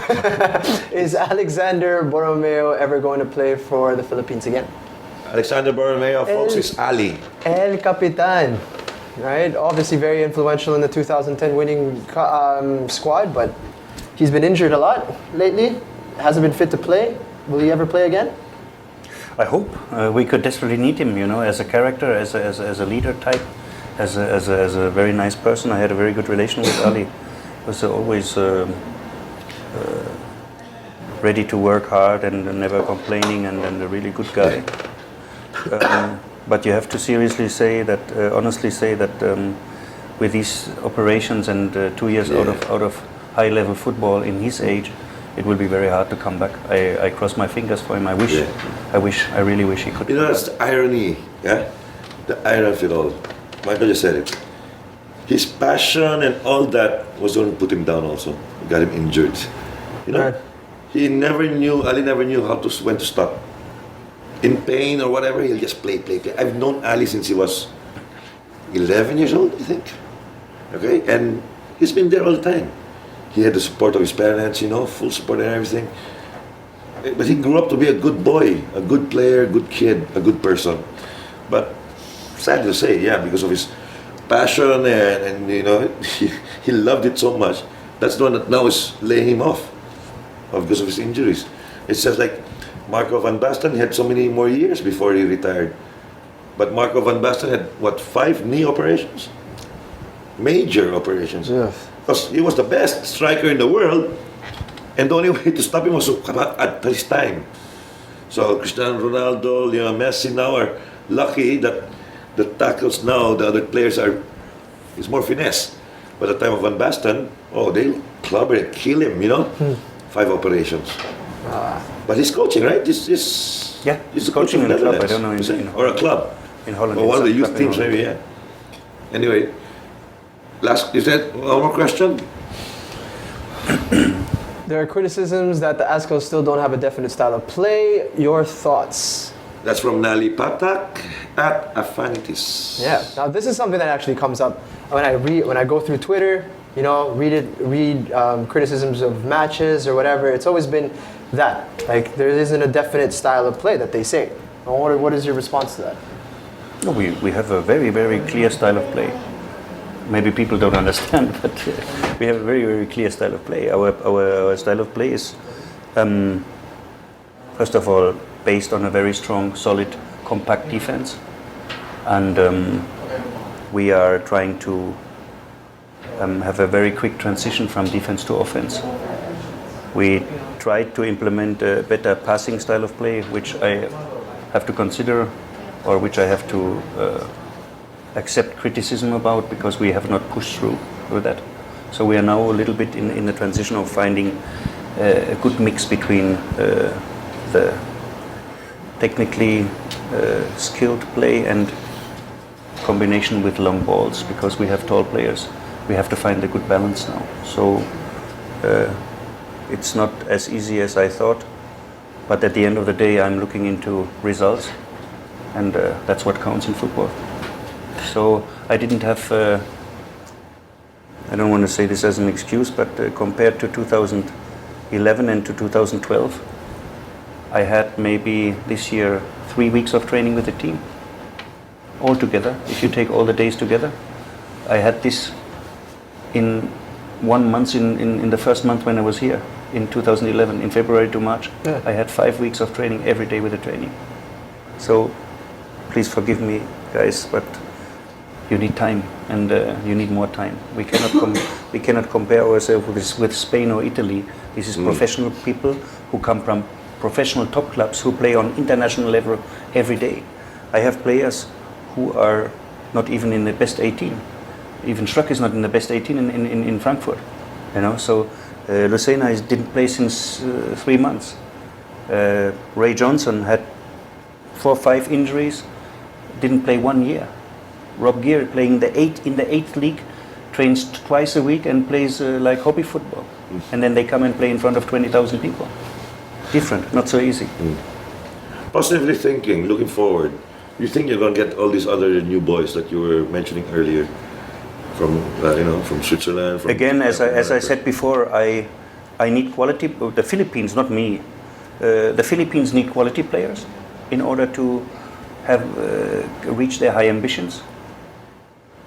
[SPEAKER 3] Is Alexander Borromeo ever going to play for the Philippines again?
[SPEAKER 5] Alexander Borromeo, folks, is Ali.
[SPEAKER 3] El Capitan, right? Obviously very influential in the 2010 winning squad, but he's been injured a lot lately. Hasn't been fit to play. Will he ever play again?
[SPEAKER 4] I hope. We could desperately need him, as a character, as a leader type. As a very nice person. I had a very good relation with Ali. He was always ready to work hard and never complaining, and a really good guy. But you have to seriously say that, honestly say that, with these operations and 2 years out of high-level football in his age, it will be very hard to come back. I cross my fingers for him. I really wish he could.
[SPEAKER 5] That's the irony, yeah? The irony of it all. Michael just said it. His passion and all that was going to put him down also. It got him injured.
[SPEAKER 3] Right.
[SPEAKER 5] Ali never knew when to stop. In pain or whatever, he'll just play. I've known Ali since he was 11 years old, I think. Okay? And he's been there all the time. He had the support of his parents, full support and everything. But he grew up to be a good boy, a good player, good kid, a good person. But sad to say, because of his passion and he loved it so much. That's the one that now is laying him off because of his injuries. It's just like Marco van Basten had so many more years before he retired. But Marco van Basten had, 5 knee operations? Major operations.
[SPEAKER 3] Yes.
[SPEAKER 5] Because he was the best striker in the world, and the only way to stop him was to come out at his time. So Cristiano Ronaldo, Messi now are lucky that the tackles now, the other players is more finesse. By the time of Van Basten, they club and kill him, 5 operations. But he's coaching, right? He's
[SPEAKER 4] coaching in a club. I don't know.
[SPEAKER 5] Or a club.
[SPEAKER 4] In Holland.
[SPEAKER 5] Or one of the youth teams, maybe, yeah. Anyway, is that one more question?
[SPEAKER 3] There are criticisms that the Azkals still don't have a definite style of play. Your thoughts?
[SPEAKER 5] That's from Nali Patak at Affinities.
[SPEAKER 3] Yeah. Now this is something that actually comes up when I go through Twitter. Read criticisms of matches or whatever. It's always been that? Like, there isn't a definite style of play that they say. What is your response to that?
[SPEAKER 4] No, we have a very, very clear style of play. Maybe people don't understand, but we have a very, very clear style of play. Our style of play is, first of all, based on a very strong, solid, compact defense. And we are trying to have a very quick transition from defense to offense. We tried to implement a better passing style of play, which I have to consider, or which I have to accept criticism about, because we have not pushed through with that. So we are now a little bit in the transition of finding a good mix between the technically skilled play and combination with long balls, because we have tall players. We have to find a good balance now. So it's not as easy as I thought, but at the end of the day I'm looking into results, and that's what counts in football. So I didn't have, I don't want to say this as an excuse, but compared to 2011 and to 2012, I had maybe this year 3 weeks of training with the team all together. If you take all the days together, I had this in 1 month, in the first month when I was here in 2011, in February to March.
[SPEAKER 3] Yeah.
[SPEAKER 4] I had 5 weeks of training every day with the training. So please forgive me, guys, but you need time, and you need more time. We cannot compare ourselves with Spain or Italy. This is professional people who come from professional top clubs who play on international level every day. I have players who are not even in the best 18. Even Schrock is not in the best 18 in Frankfurt. You know, so Lucena didn't play since 3 months. Ray Johnson had 4 or 5 injuries, didn't play 1 year. Rob Gear playing in the 8th league, trains twice a week and plays like hobby football. And then they come and play in front of 20,000 people. Different, not so easy.
[SPEAKER 5] Positively thinking, looking forward, you think you're going to get all these other new boys that you were mentioning earlier from, from Switzerland? From
[SPEAKER 4] Again, as I said before, I need quality. The Philippines, not me. The Philippines need quality players in order to have reach their high ambitions.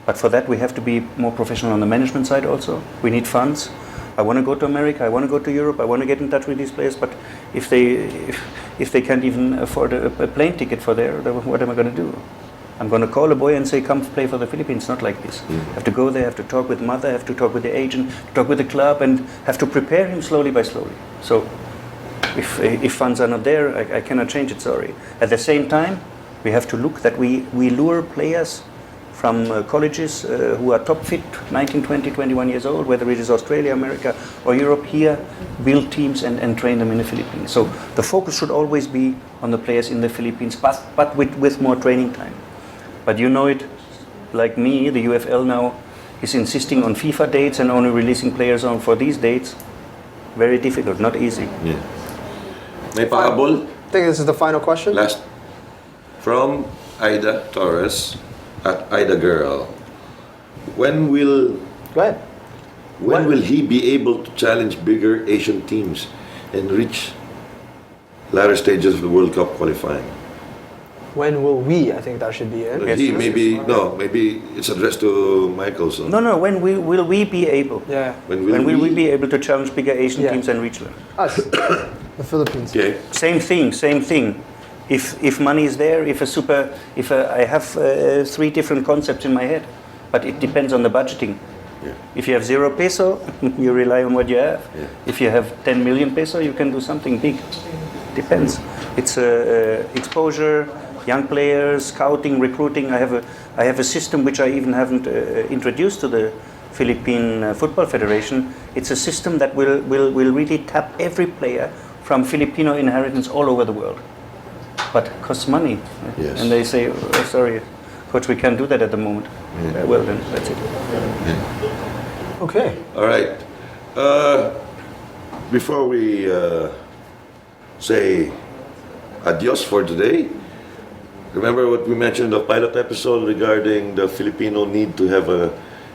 [SPEAKER 4] But for that, we have to be more professional on the management side also. We need funds. I want to go to America, I want to go to Europe, I want to get in touch with these players, but if they can't even afford a plane ticket for there, then what am I going to do? I'm going to call a boy and say, come play for the Philippines. Not like this. Have to go there, have to talk with mother, have to talk with the agent, talk with the club, and have to prepare him slowly by slowly. So if funds are not there, I cannot change it, sorry. At the same time, we have to look that we lure players from colleges who are top fit, 19, 20, 21 years old, whether it is Australia, America, or Europe, here, build teams and train them in the Philippines. So the focus should always be on the players in the Philippines, but with more training time. But you know it, like me, the UFL now is insisting on FIFA dates and only releasing players on for these dates. Very difficult, not easy.
[SPEAKER 5] Yeah. May pahabol?
[SPEAKER 3] I think this is the final question.
[SPEAKER 5] Last. From Aida Torres at Aida Girl. When will
[SPEAKER 3] Go ahead.
[SPEAKER 5] When will he be able to challenge bigger Asian teams and reach latter stages of the World Cup qualifying?
[SPEAKER 3] When will we? I think that should be it.
[SPEAKER 5] He maybe it's addressed to Michael. So.
[SPEAKER 4] No. When will we be able?
[SPEAKER 3] Yeah.
[SPEAKER 5] When
[SPEAKER 4] When
[SPEAKER 5] will
[SPEAKER 4] will we be able to challenge bigger Asian
[SPEAKER 3] Yeah.
[SPEAKER 4] teams and reach them?
[SPEAKER 3] Us. The Philippines.
[SPEAKER 5] Okay.
[SPEAKER 4] Same thing. If money is there, I have 3 different concepts in my head, but it depends on the budgeting.
[SPEAKER 5] Yeah.
[SPEAKER 4] If you have 0 peso, you rely on what you have.
[SPEAKER 5] Yeah.
[SPEAKER 4] If you have 10 million peso, you can do something big. Depends. It's exposure, young players, scouting, recruiting. I have a system which I even haven't introduced to the Philippine Football Federation. It's a system that will really tap every player from Filipino inheritance all over the world. But it costs money.
[SPEAKER 5] Yes.
[SPEAKER 4] And they say, oh, sorry, coach, we can't do that at the moment.
[SPEAKER 5] Yeah.
[SPEAKER 4] Well, then, that's it.
[SPEAKER 3] Okay.
[SPEAKER 5] All right. Before we say adios for today, remember what we mentioned in the pilot episode regarding the Filipino need to have a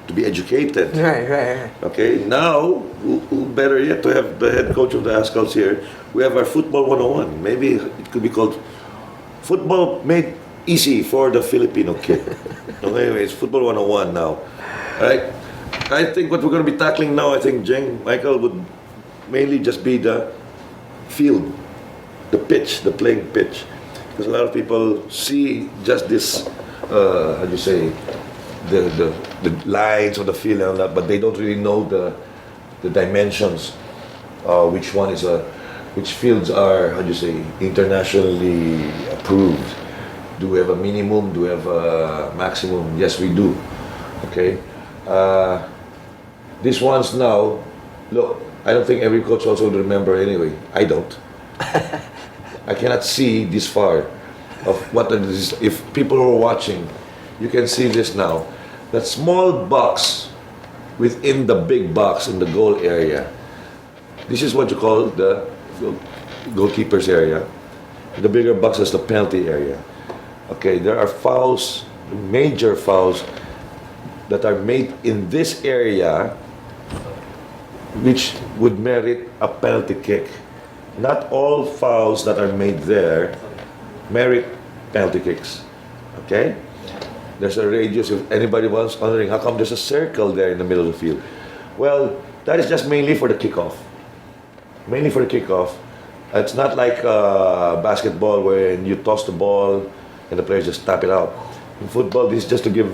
[SPEAKER 5] to be educated.
[SPEAKER 3] Right.
[SPEAKER 5] Okay, now, who better yet to have the head coach of the Azkals here? We have our Football 101. Maybe it could be called Football Made Easy for the Filipino Kid. So anyways, Football 101 now. Alright? I think what we're going to be tackling now, I think, Jing, Michael, would mainly just be the field, the pitch, the playing pitch. Because a lot of people see just this, how do you say, the lines of the field and all that, but they don't really know the dimensions. Which one is which fields are, how do you say, internationally approved? Do we have a minimum? Do we have a maximum? Yes, we do. Okay. These ones now, look, I don't think every coach also would remember anyway. I don't. I cannot see this far of what it is. If people are watching, you can see this now. That small box within the big box in the goal area. This is what you call the goalkeeper's area. The bigger box is the penalty area. Okay, there are fouls, major fouls that are made in this area which would merit a penalty kick. Not all fouls that are made there merit penalty kicks. Okay? There's a radius. If anybody was wondering how come there's a circle there in the middle of the field, well, that is just mainly for the kickoff. Mainly for the kickoff. It's not like basketball when you toss the ball and the players just tap it out. In football, this is just to give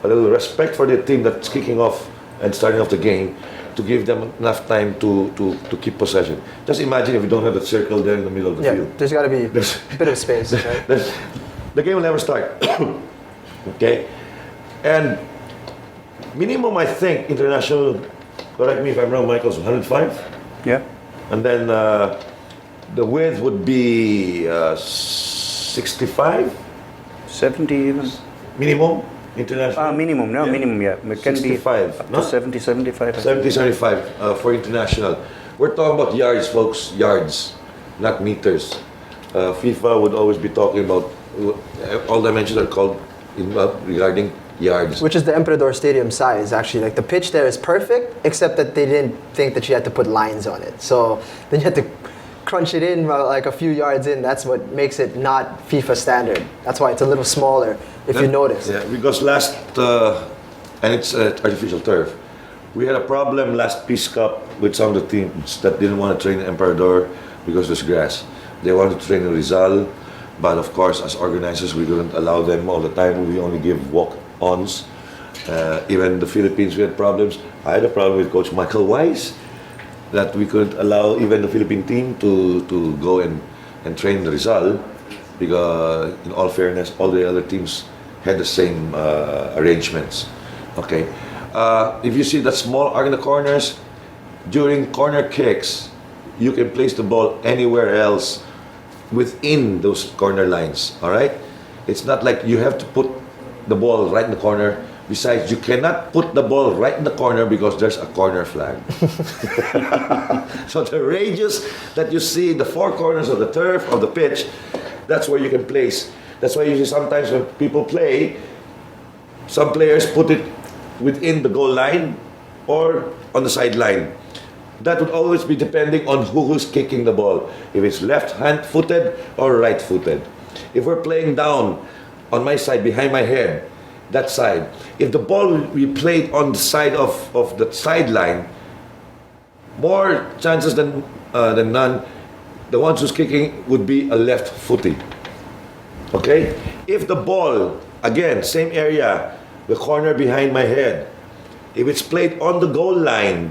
[SPEAKER 5] a little respect for the team that's kicking off and starting off the game, to give them enough time to keep possession. Just imagine if you don't have that circle there in the middle of the field.
[SPEAKER 3] There's got to be a bit of space, right?
[SPEAKER 5] The game will never start. Okay? And minimum, I think, international, correct me if I'm wrong, Michael's 105?
[SPEAKER 4] Yeah.
[SPEAKER 5] And then the width would be 65?
[SPEAKER 4] 70 even.
[SPEAKER 5] Minimum? International?
[SPEAKER 4] Minimum, no,
[SPEAKER 5] Yeah.
[SPEAKER 4] Minimum, yeah. It can
[SPEAKER 5] 65,
[SPEAKER 4] be up
[SPEAKER 5] no?
[SPEAKER 4] to 70, 75.
[SPEAKER 5] 70, 75 for international. We're talking about yards, folks. Yards, not meters. FIFA would always be talking about, all dimensions are called regarding yards.
[SPEAKER 3] Which is the Emperador Stadium size, actually. Like, the pitch there is perfect, except that they didn't think that you had to put lines on it. So then you had to crunch it in like a few yards in. That's what makes it not FIFA standard. That's why it's a little smaller, if you notice.
[SPEAKER 5] Yeah, because and it's artificial turf. We had a problem last Peace Cup with some of the teams that didn't want to train in Emperador because there's grass. They wanted to train in Rizal, but of course, as organizers, we couldn't allow them all the time. We only give walk-ons. Even the Philippines, we had problems. I had a problem with Coach Michael Weiß, that we couldn't allow even the Philippine team to go and train in Rizal, because in all fairness, all the other teams had the same arrangements. Okay, if you see that small arc in the corners, during corner kicks, you can place the ball anywhere else within those corner lines. All right, it's not like you have to put the ball right in the corner. Besides, you cannot put the ball right in the corner because there's a corner flag. So the radius that you see in the four corners of the turf, of the pitch, that's where you can place. That's why you see sometimes when people play, some players put it within the goal line or on the sideline. That would always be depending on who's kicking the ball. If it's left-hand-footed or right-footed. If we're playing down on my side, behind my head, that side. If the ball will be played on the side of the sideline, more chances than none, the ones who's kicking would be a left footy. Okay? If the ball, again, same area, the corner behind my head, if it's played on the goal line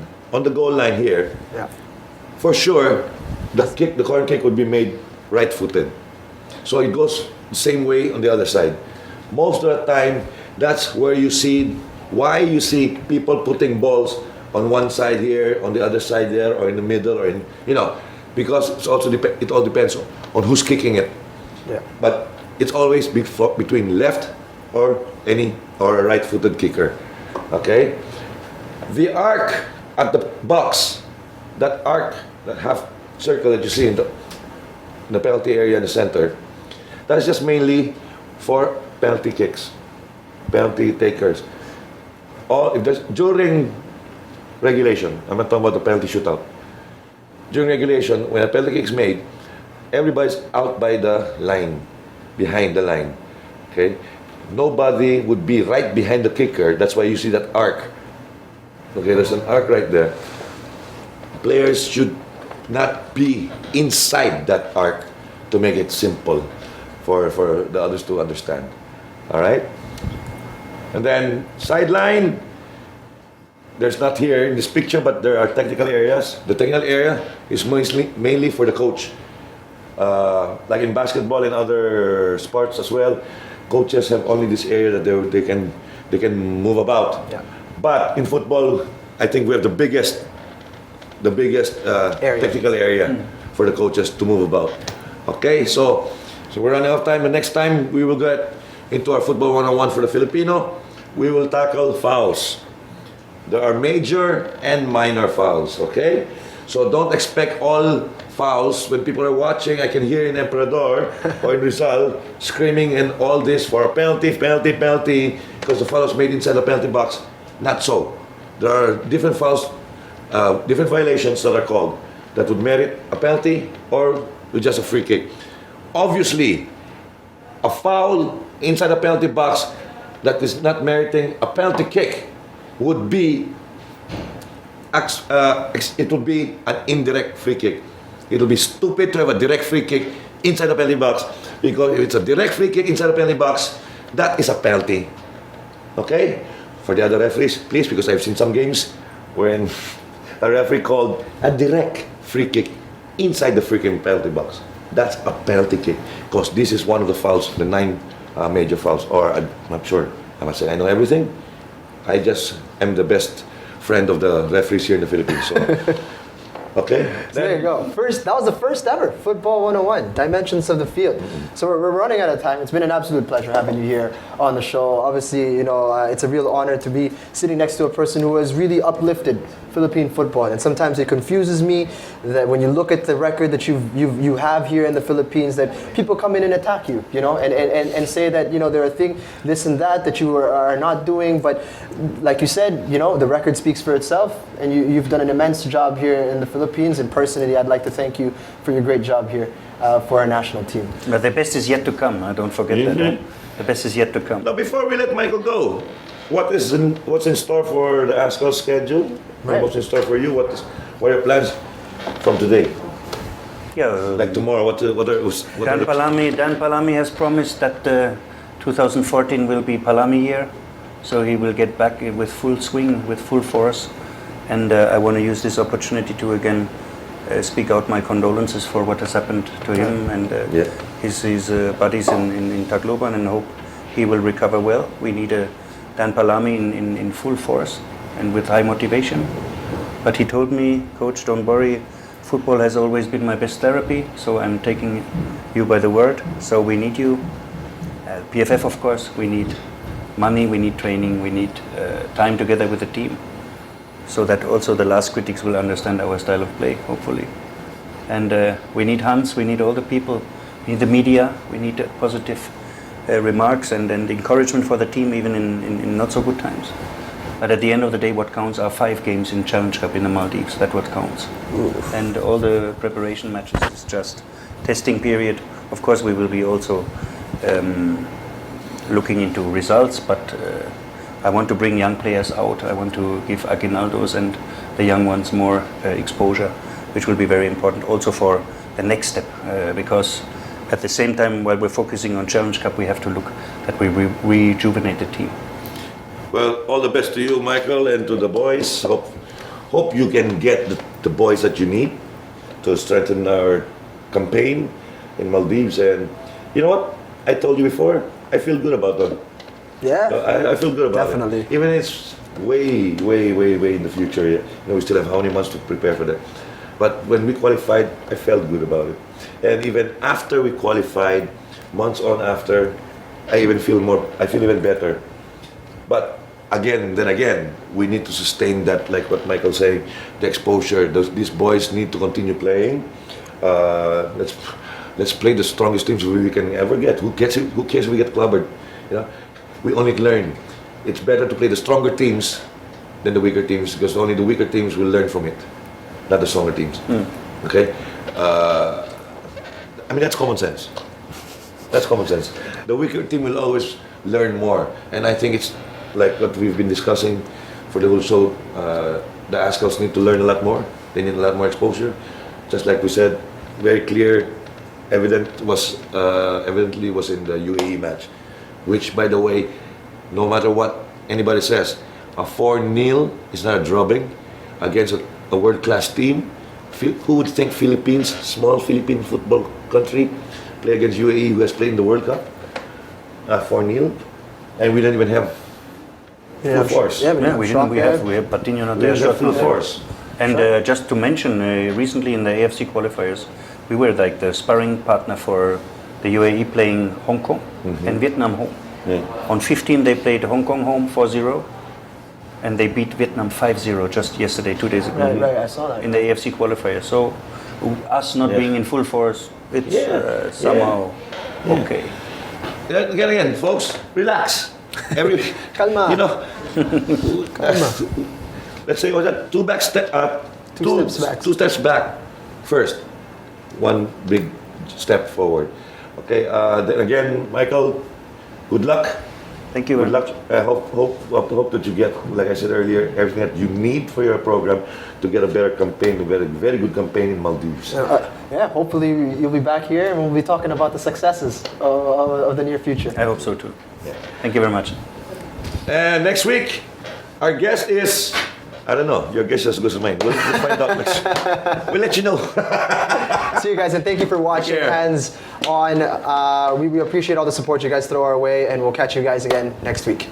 [SPEAKER 5] here,
[SPEAKER 3] Yeah.
[SPEAKER 5] for sure, the corner kick would be made right footed. So it goes the same way on the other side. Most of the time, that's where you see people putting balls on one side here, on the other side there, or in the middle, or in, because it all depends on who's kicking it.
[SPEAKER 3] Yeah.
[SPEAKER 5] But it's always between left or a right-footed kicker. Okay? The arc at the box, that arc, that half circle that you see in the penalty area in the center, that is just mainly for penalty kicks, penalty takers.
[SPEAKER 7] if there's during regulation, I'm not talking about the penalty shootout. During regulation, when a penalty kick is made, everybody's out by the line, behind the line. Okay, nobody would be right behind the kicker. That's why you see that arc. Okay, there's an arc right there. Players should not be inside that arc to make it simple for the others to understand. All right? And then sideline, there's not here in this picture, but there are technical areas. The technical area is mainly for the coach. Like in basketball and other sports as well, coaches have only this area that they can move about.
[SPEAKER 3] Yeah.
[SPEAKER 7] But in football, I think we have the biggest
[SPEAKER 3] Area.
[SPEAKER 7] technical area for the coaches to move about. Okay, so we're running out of time. The next time we will get into our football 101 for the Filipino, we will tackle fouls. There are major and minor fouls, okay? So don't expect all fouls. When people are watching, I can hear in Emperador or in Rizal screaming and all this for a penalty, because the foul was made inside the penalty box. Not so. There are different fouls, different violations that are called that would merit a penalty or just a free kick. Obviously, a foul inside a penalty box that is not meriting a penalty kick would be it would be an indirect free kick. It would be stupid to have a direct free kick inside the penalty box, because if it's a direct free kick inside the penalty box, that is a penalty. Okay? For the other referees, please, because I've seen some games when a referee called a direct free kick inside the freaking penalty box. That's a penalty kick, because this is one of the fouls, the 9 major fouls, or I'm not sure. I must say I know everything. I just am the best friend of the referees here in the Philippines. So, okay.
[SPEAKER 3] So there you go. That was the first ever Football 101, Dimensions of the Field. So we're running out of time. It's been an absolute pleasure having you here on the show. Obviously, it's a real honor to be sitting next to a person who has really uplifted Philippine football. And sometimes it confuses me that when you look at the record that you have here in the Philippines, that people come in and attack you, and say that, there are things, this and that you are not doing. But like you said, the record speaks for itself, and you've done an immense job here in the Philippines. And personally, I'd like to thank you for your great job here for our national team.
[SPEAKER 4] But the best is yet to come. Don't forget that. The best is yet to come.
[SPEAKER 7] Now, before we let Michael go, what's in store for the Azkals schedule?
[SPEAKER 3] Right.
[SPEAKER 7] What's in store for you? What are your plans from today?
[SPEAKER 4] Yeah.
[SPEAKER 7] Like tomorrow, what are
[SPEAKER 4] Dan Palami has promised that 2014 will be Palami year, so he will get back with full swing, with full force. And I want to use this opportunity to again speak out my condolences for what has happened to him and his buddies in Tacloban, and hope he will recover well. We need a Dan Palami in full force and with high motivation. But he told me, Coach, don't worry, football has always been my best therapy, so I'm taking you by the word. So we need you. PFF, of course, we need money, we need training, we need time together with the team, so that also the last critics will understand our style of play, hopefully. And we need Hans, we need all the people, we need the media, we need positive remarks and encouragement for the team, even in not so good times. But at the end of the day, what counts are 5 games in Challenge Cup in the Maldives. That's what counts. Oof. And all the preparation matches is just testing period. Of course, we will be also looking into results, but I want to bring young players out. I want to give Aguinaldos and the young ones more exposure, which will be very important also for the next step, because at the same time, while we're focusing on Challenge Cup, we have to look that we rejuvenate the team.
[SPEAKER 7] Well, all the best to you, Michael, and to the boys. Hope you can get the boys that you need to strengthen our campaign in Maldives. And you know what? I told you before, I feel good about them.
[SPEAKER 3] Yeah,
[SPEAKER 7] I feel good about
[SPEAKER 3] definitely.
[SPEAKER 7] it. Even it's way in the future. We still have how many months to prepare for that. But when we qualified, I felt good about it. And even after we qualified, months on after, I feel even better. But then again, we need to sustain that, like what Michael's saying, the exposure. These boys need to continue playing. Let's play the strongest teams we can ever get. Who cares if we get clobbered? We only learn it's better to play the stronger teams than the weaker teams because only the weaker teams will learn from it, not the stronger teams. Okay? I mean, that's common sense. That's common sense. The weaker team will always learn more. And I think it's like what we've been discussing for the whole show. The Azkals need to learn a lot more. They need a lot more exposure. Just like we said, very clear, evidently was in the UAE match. Which, by the way, no matter what anybody says, a 4-0 is not a drubbing against a world-class team. Who would think Philippines, small Philippine football country, play against UAE who has played in the World Cup? 4-0, and we didn't even have full force.
[SPEAKER 3] Yeah,
[SPEAKER 4] We have Patino not
[SPEAKER 7] We
[SPEAKER 4] there.
[SPEAKER 7] didn't have full force.
[SPEAKER 4] And just to mention, recently in the AFC qualifiers, we were like the sparring partner for the UAE playing Hong Kong and Vietnam home. On 15 they played Hong Kong home 4-0, and they beat Vietnam 5-0 just yesterday, 2 days ago.
[SPEAKER 3] Right, I saw that.
[SPEAKER 4] In the AFC qualifier. So us not being in full force, it's somehow okay.
[SPEAKER 7] Again, folks, relax.
[SPEAKER 3] Calma.
[SPEAKER 7] You know, let's say what's that? Two steps back first, one big step forward. Okay. Then again, Michael, good luck.
[SPEAKER 4] Thank you.
[SPEAKER 7] Good luck. I hope that you get, like I said earlier, everything that you need for your program to get a better campaign, a very good campaign in Maldives.
[SPEAKER 3] Yeah, hopefully you'll be back here and we'll be talking about the successes of the near future.
[SPEAKER 4] I hope so too. Thank you very much.
[SPEAKER 7] And next week, our guest is, I don't know, your guest is as good as mine. We'll find out next. We'll let you know.
[SPEAKER 3] See you guys, and thank you for watching
[SPEAKER 7] Take care.
[SPEAKER 3] Hands On. We appreciate all the support you guys throw our way, and we'll catch you guys again next week.